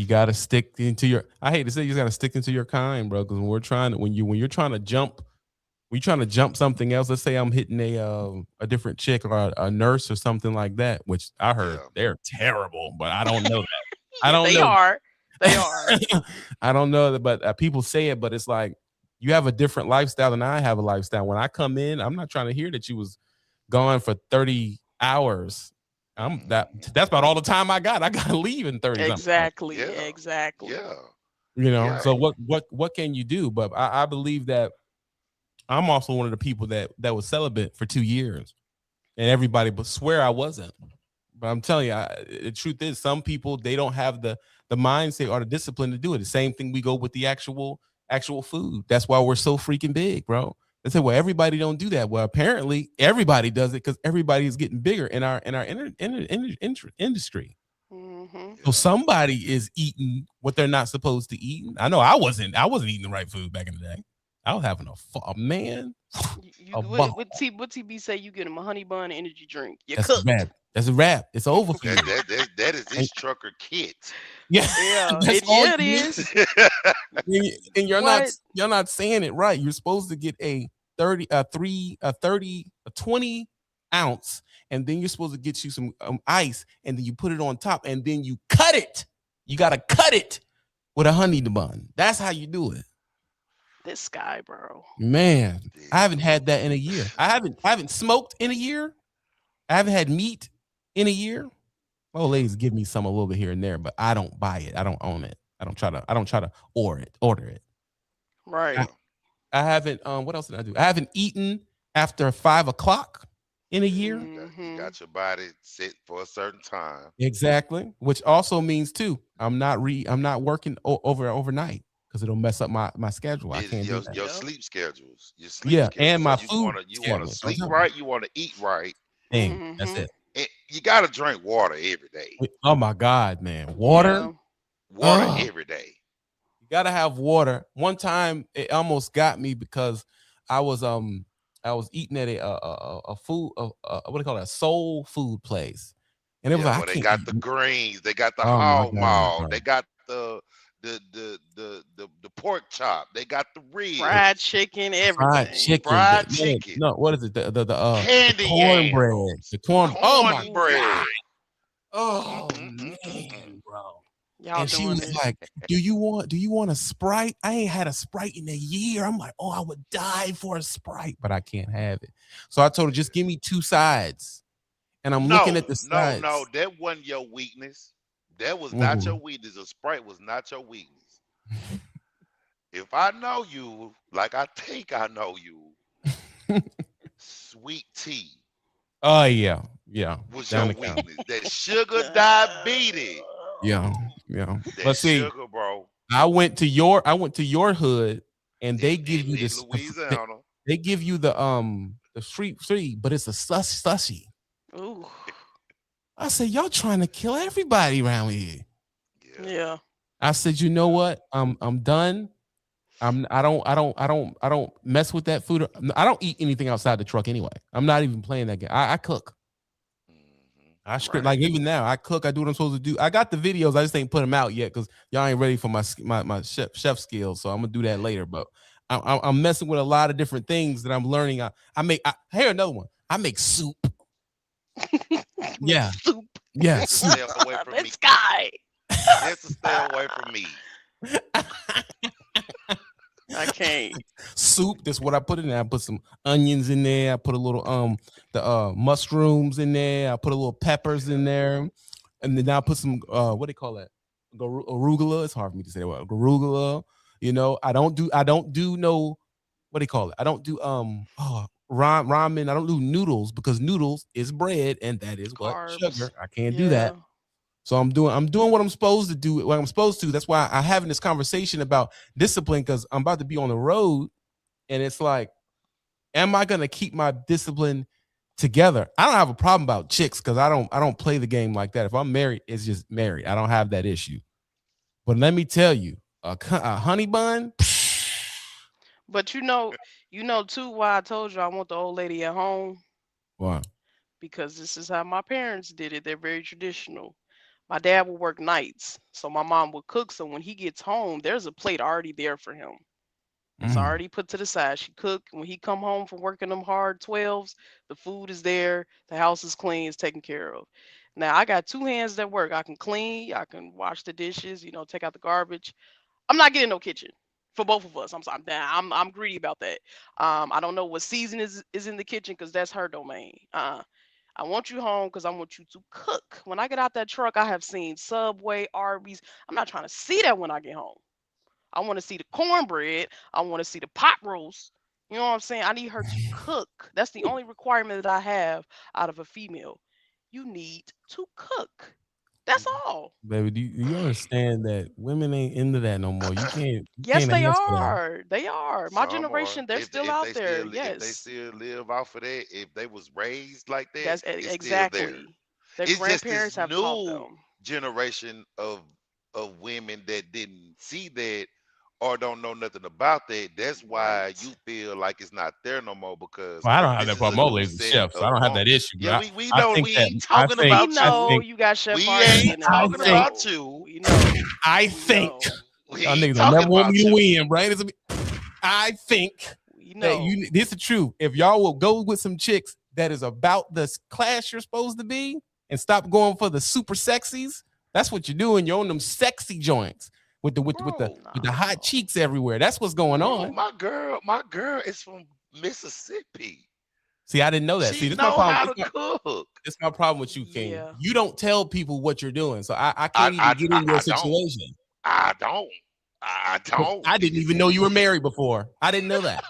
gotta stick into your. I hate to say, you just gotta stick into your kind, bro. Because when you're trying to jump, when you're trying to jump something else. Let's say I'm hitting a different chick or a nurse or something like that, which I heard Yeah. they're terrible, but I don't know that. I Yeah, don't they know. are. They are. I don't know that, but people say it. But it's like you have a different lifestyle than I have a lifestyle. When I come in, I'm not trying to hear that you was gone for 30 hours. That's Hmm. about all the time I got. I gotta leave in 30 something hours. Exactly. Yeah. Exactly. Yeah. So Right. what can you do? But I believe that I'm also one of the people that was celibate for 2 years, and everybody but swear I wasn't. But I'm telling you, the truth is, some people they don't have the mindset or the discipline to do it. The same thing we go with the actual food. That's why we're so freaking big, bro. They say, well, everybody don't do that. Well, apparently everybody does it because everybody is getting bigger in our industry. Hmm. So Yeah. somebody is eating what they're not supposed to eat. I know I wasn't eating the right food back in the day. I was having a man, You a what ball. what T what TB say? You get him a honey bun energy drink. You're That's cooked. bad. That's a wrap. It's over for That you. that is And his trucker kit. yeah, Yeah, that's it all yeah it you need. is. And What? you're not saying it right. You're supposed to get a 30 a 3 a 30 a 20 ounce, and then you're supposed to get you some ice, and then you put it on top, and then you cut it. You got to cut it with a honey bun. That's how you do it. This guy, bro. Man, I This haven't dude. had that in a year. I haven't smoked in a year. I haven't had meat in a year. My old ladies give me some a little bit here and there, but I don't buy it. I don't own it. I don't try to order it. I, Right. Yeah. I haven't what else did I do? I haven't eaten after 5 o'clock in a year. You Mm-hmm. got your body set for a certain time. Exactly. Which also means too, I'm not working overnight because it'll mess up my schedule. I can't do that. Your Yep. sleep schedules. Your sleep Yeah, and schedules. So my food you wanna schedule. Don't sleep tell me. right, you wanna eat right, Dang, that's Mm-hmm. it. and you gotta drink water every day. Oh my God, man. Water. Yeah. Water Oh, every day. you gotta have water. One time it almost got me because I was I was eating at a food what do you call it, a soul food place, and it was Yeah, like I where they can't got eat. the greens, they got the Oh my hog God, maw, bro. they got the pork chop, they got the The Fried ribs, chicken, fried everything. chicken. fried No, chicken, no, what is it? The candy cornbread. yams, The corn. Oh my God. cornbread. Oh Mm-mm-mm-mm-mm. man, bro. Y'all And she doing was this. like, "Do you want a Sprite?" I ain't had a Sprite in a year. I'm like, "Oh, I would die for a Sprite, but I can't have it." So I told her, "Just give me two sides." And I'm looking at No, the no, no, sides. that wasn't your weakness. That was not your Mhm. weakness. A Sprite was not your weakness. If I know you, like I think I know you, sweet tea Oh yeah, yeah, was down your the count. weakness. That sugar diabetes. Yeah, yeah. That But see, sugar, bro. I went to your hood, and they give you In this. Louisiana. They give you the street, but it's a slushy. Ooh. I said, y'all trying to kill everybody around here. Yeah. Yeah. I said, you know Yeah. what? I'm done. I don't mess with that food. I don't eat anything outside the truck anyway. I'm not even playing that game. I cook. I script Right. like even now. I cook. I do what I'm supposed to do. I got the videos. I just ain't put them out yet because y'all ain't ready for my chef skills. So I'm gonna do that later. But I'm messing with a lot of different things that I'm learning. I make. Here another one. I make soup. Make Yeah, soup. yeah, Just to soup. stay away from me. This guy. Just to stay away from me. I can't. Soup. That's what I put in there. I put some onions in there. I put a little the mushrooms in there. I put a little peppers in Yeah. there, and then I put some what do they call that? Arugula. It's hard for me to say what arugula. I don't do no what do you call it? I don't do ramen. I don't do noodles because noodles is bread and that is what Carbs. sugar. I can't do that. Yeah. So I'm doing what I'm supposed to do, what I'm supposed to. That's why I'm having this conversation about discipline because I'm about to be on the road, and it's like, am I gonna keep my discipline together? I don't have a problem about chicks because I don't play the game like that. If I'm married, it's just married. I don't have that issue. But let me tell you, a honey bun. But you know too why I told you I want the old lady at home Wow. because this is how my parents did it. They're very traditional. My dad would work nights, so my mom would cook. So when he gets home, there's a plate already there for him. It's Mm. already put to the side. She cooked. When he come home from working them hard 12s, the food is there. The house is clean. It's taken care of. Now I got two hands that work. I can clean. I can wash the dishes. Take out the garbage. I'm not getting no kitchen for both of us. I'm greedy about that. I don't know what season is in the kitchen because that's her domain. I want you home because I want you to cook. When I get out that truck, I have seen Subway, Arby's. I'm not trying to see that when I get home. I want to see the cornbread. I want to see the pot roast. You know what I'm saying? I need her to cook. That's the only requirement that I have out of a female. You need to cook. That's all. Baby, do you understand that women ain't into that no more? You Yes, can't they ask for that. are. They are. My Some are. generation, they're still out there. If they Yes. still live off of that, if they was raised like that, That's it's still there. exactly. Their It's just this grandparents have taught new them. generation of women that didn't see that or don't know nothing about that. That's why you Right. feel like it's not there no more because Well, I don't have this that is a problem. I'm new lazy set chef, so I of don't have woman. that issue. Yeah, But we I know think we that ain't talking We about I know you. think you got Chef We Archie ain't in there. We talking think about know. you. We know. I We think know. We y'all ain't niggas don't talking never want me about to you. win, right? I think We that know. this is the truth. If y'all will go with some chicks that is about the class you're supposed to be and stop going for the super sexies, that's what you're doing. You're on them sexy joints with the Bro, with the hot No. cheeks everywhere. That's what's going bro, on. my girl is from Mississippi. See, I didn't know that. See, She this my know problem. how to cook. This my problem with you, King. Yeah. You don't tell people what you're doing, so I can't even get in your I don't. situation. I don't. I don't. I didn't even know you were married before. I didn't know that.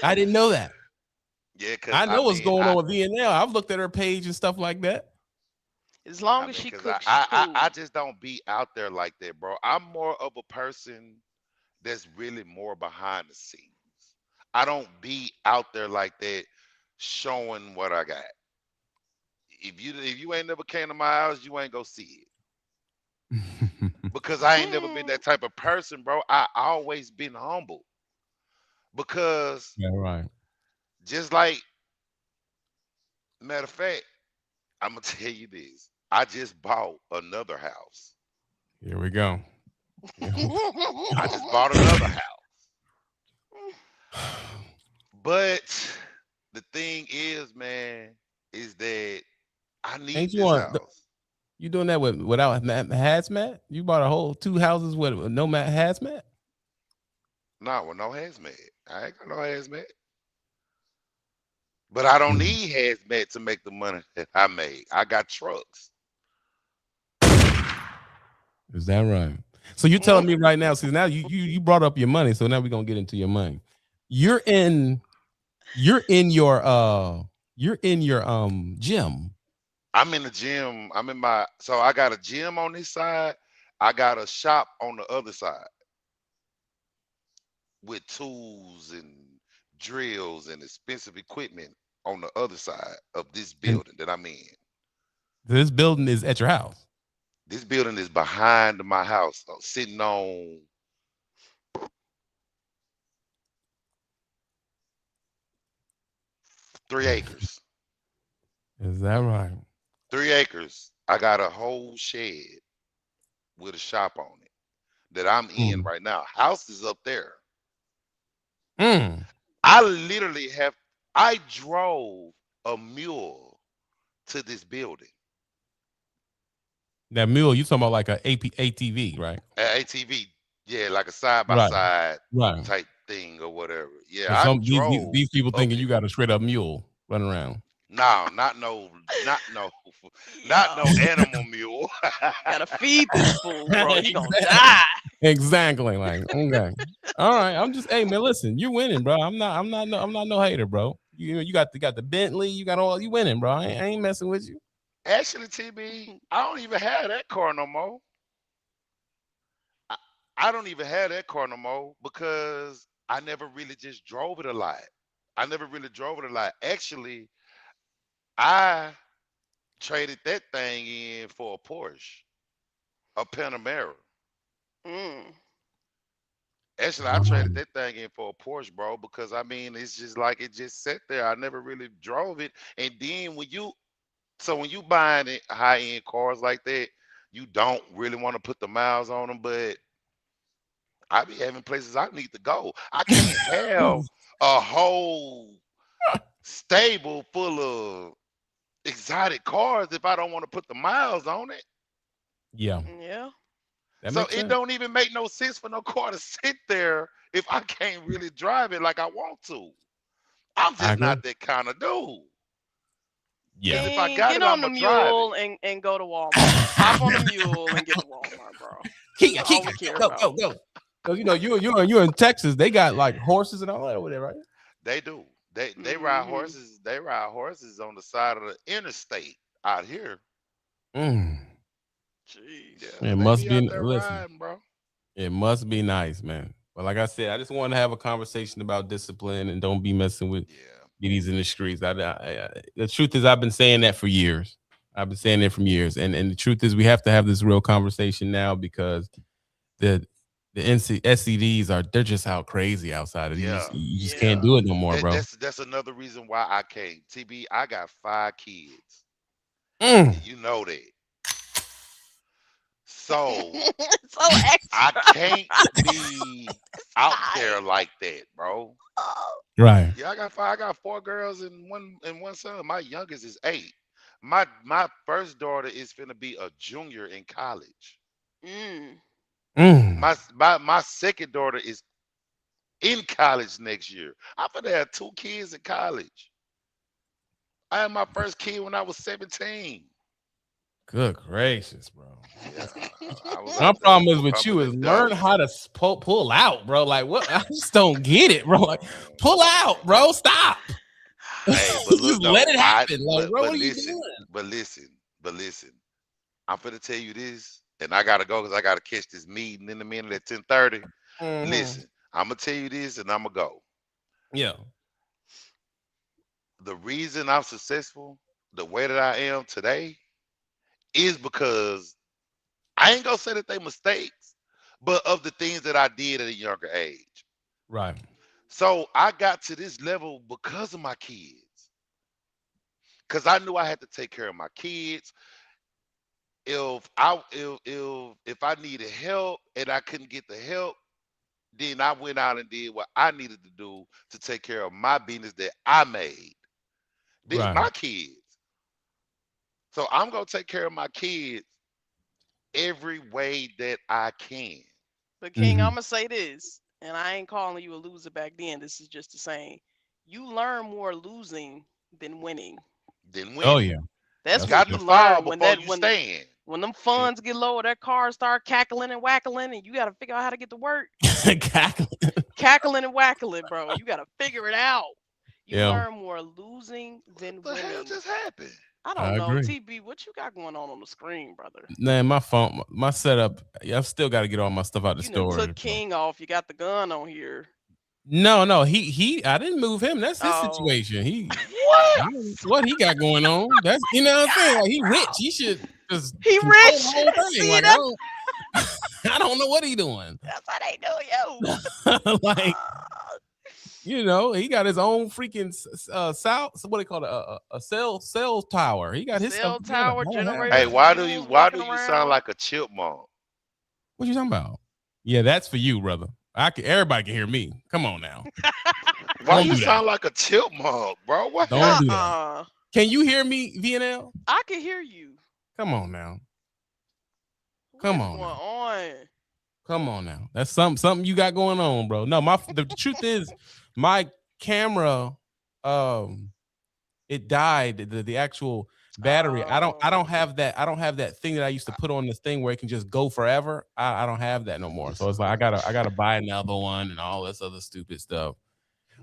I didn't know that. Yeah, cause I I know what's mean, going on with VNL. I've looked at her page and stuff like that. As long I as mean, she cause cooks, she I cool. just don't be out there like that, bro. I'm more of a person that's really more behind the scenes. I don't be out there like that showing what I got. If you ain't never came to my house, you ain't go see it. Because I ain't never been Hmm. that type of person, bro. I always been humble. Because Yeah, right. just like matter of fact, I'm gonna tell you this. I just bought another house. Here we go. I just bought another house. But the thing is, man, is that I Ain't need you this on? house. You doing that without hazmat? You bought a whole 2 houses with no hazmat? Not with no hazmat. I ain't got no hazmat. But I don't Mm. need hazmat to make the money that I made. I got trucks. Is that right? So you're telling me right now? See, now you brought up your money, so now we're gonna get into your money. You're in you're in your gym. I'm in the gym. I'm in my so I got a gym on this side. I got a shop on the other side with tools and drills and expensive equipment on the other side of this And building that I'm in. this building is at your house. This building is behind my house, sitting on 3 acres. Is that right? 3 acres. I got a whole shed with a shop on it that I'm in Mm. right now. House is up there. Mm. I literally have I drove a mule to this building. That mule, you talking about like a ATV, right? ATV, yeah, like a side by Right. side Right. type thing or whatever. Yeah, Because I some drove these people up thinking you here. got a straight up mule running around. No, not no, not no, not no Yo, animal mule. gotta feed this fool, bro. He gonna Exactly. die. Exactly. Like, okay. All right. I'm just, hey man, listen, you're winning, bro. I'm not no hater, bro. You know, you got the Bentley, you got all you winning, bro. I ain't messing with you. Actually, TB, I don't even have that car no more. I, I don't even have that car no more because I never really just drove it a lot. I never really drove it a lot. Actually, I traded that thing in for a Porsche, a Panamera. Mm. Actually, I traded Um, that thing in for a Porsche, bro, because I mean, it's just like it just sat there. I never really drove it. And then when you buying high end cars like that, you don't really want to put the miles on them. But I be having places I need to go. I can't have a whole stable full of exotic cars if I don't want to put the miles on it. yeah, Yeah. that So makes it sense. don't even make no sense for no car to sit there if I can't really drive it like I want to. I'm I just agree. not that kind of dude. Cause Yeah. if I King, got get it, on I'ma the drive it. mule and go to Walmart. Hop on the mule and get to Walmart, bro. That's Kika, all we Kika, care go, about. go, go. Because you know you're in Texas. They got like horses and all that over there, right? They do. They ride Hmm. horses. They ride horses on the side of the interstate out here. Mm. Yeah, Jeez. It so they must be be. out there Listen, riding, bro. it must be nice, man. But like I said, I just want to have a conversation about discipline and don't be messing with Yeah. BDs in the streets. The truth is, I've been saying that for years. I've been saying it from years, and the truth is, we have to have this real conversation now because the The SCDs they're just out crazy outside. Yeah, You just Yeah. can't yeah. do it no more, That, bro. that's another reason why I can't. TB, I got 5 kids. Mm. You know that. So So I extra. can't be It's out there fine. like that, bro. Oh. Right. Yeah, I got 5. I got 4 girls and one son. My youngest is 8. My first daughter is finna be a junior in college. Mm. Mm. My second daughter is in college next year. I'm gonna have 2 kids in college. I had my first kid when I was 17. Good gracious, bro. Yeah, I was My out there problem is with you pumping is and learn dumping. how to pull out, bro. Like what? I just don't get it, bro. Like pull out, bro. Stop. Hey, but Just look let though, it I happen. Like, bro, but what are you listen, doing? but listen, but listen. I'm finna tell you this, and I gotta go because I gotta catch this meeting in a minute at 10:30. Hmm. Listen, I'm gonna tell you this, and I'm gonna go. Yeah. The reason I'm successful the way that I am today is because I ain't gonna say that they mistakes, but of the things that I did at a younger age. Right. So I got to this level because of my kids. Because I knew I had to take care of my kids. If I needed help and I couldn't get the help, then I went out and did what I needed to do to take care of my business that I made. Right. My kids. So I'm gonna take care of my kids every way that I can. But King, I'm Hmm. gonna say this, and I ain't calling you a loser back then. This is just the saying. You learn more losing than winning. Then Oh winning. yeah. You That's That's a what got you to fact. fall learn before you stand. when them funds get low, that cars start cackling and wackling, and you got to figure out how to get to work. Cackling. Cackling and wackling, bro. You got to figure it out. You Yeah, learn more losing What than the hell winning. just happened? I don't I know, agree. TB. What you got going on the screen, brother? Man, my phone, my setup. Yeah, I've still got to get all my stuff out the You done storage, took bro. King off. You got the gun on here. No, no, he. I didn't move him. That's his Oh, situation. I What? don't know what he got going on. That's what I'm saying. God, Like he rich. bro. He should just He control the rich. whole thing. See Like that? I don't know what he doing. That's how they do you. Like Ah, he got his own freaking cell. What they call it? A cell tower. He got his stuff cell together. tower, I don't have Hey, generators, that. and why do you mules why walking do you sound around. like a chipmunk? What you talking about? Yeah, that's for you, brother. Everybody can hear me. Come on now. Why Don't you do that. sound like a chipmunk, bro? What Don't do happened? that. Uh-uh. Can you hear me, VNL? I can hear you. Come on now. What Come is on going now. on? Come on now. That's something you got going on, bro. No, the truth is my camera it died. The actual battery. I don't Oh, have that. I don't have that thing that I used to put on this thing where it can just go forever. I don't have that no more. So Listen, it's like bro. I gotta buy another one and all this other stupid stuff.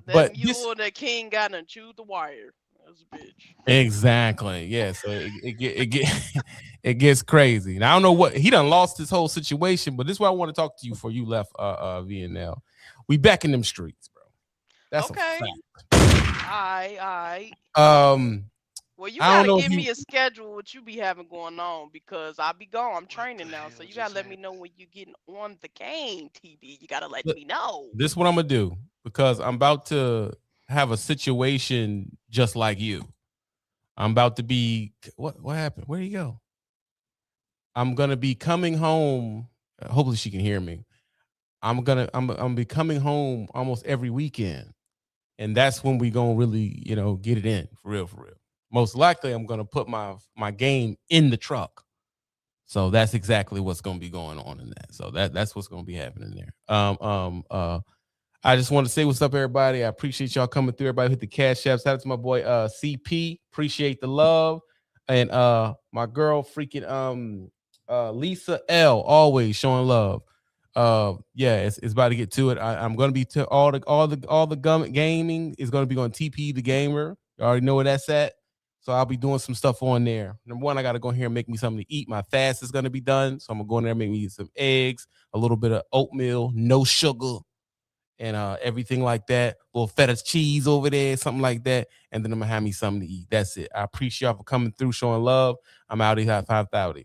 that But this mule that King got and chewed the wire. That's a bitch. exactly. Yeah. So it gets crazy. Now I don't know what he done lost this whole situation, but this is why I want to talk to you before you left VNL. We back in them streets, bro. That's a Okay. fact. Alright. Um, Well, you I don't gotta know if give you me a schedule what you be having going on because I be gone. I'm What the training now, so hell you gotta just let me know happened? when you getting on the game, TB. You gotta let th- me know. this what I'm gonna do because I'm about to have a situation just like you. I'm about to be what happened? Where do you go? I'm gonna be coming home. Hopefully she can hear me. I'm be coming home almost every weekend, and that's when we gonna really get it in for real, for real. Most likely, I'm gonna put my game in the truck. So that's exactly what's gonna be going on in that. So that's what's gonna be happening there. I just want to say what's up, everybody. I appreciate y'all coming through. Everybody hit the cash app. Shout out to my boy CP. Appreciate the love. And my girl freaking Lisa L always showing love. Yeah, it's about to get to it. I'm gonna be all the gaming is gonna be on TP the gamer. You already know where that's at. So I'll be doing some stuff on there. Number one, I gotta go here and make me something to eat. My fast is gonna be done. So I'm gonna go in there and make me some eggs, a little bit of oatmeal, no sugar and everything like that. A little feta cheese over there, something like that. And then I'm gonna have me something to eat. That's it. I appreciate y'all for coming through, showing love. I'm out of here. 5:30.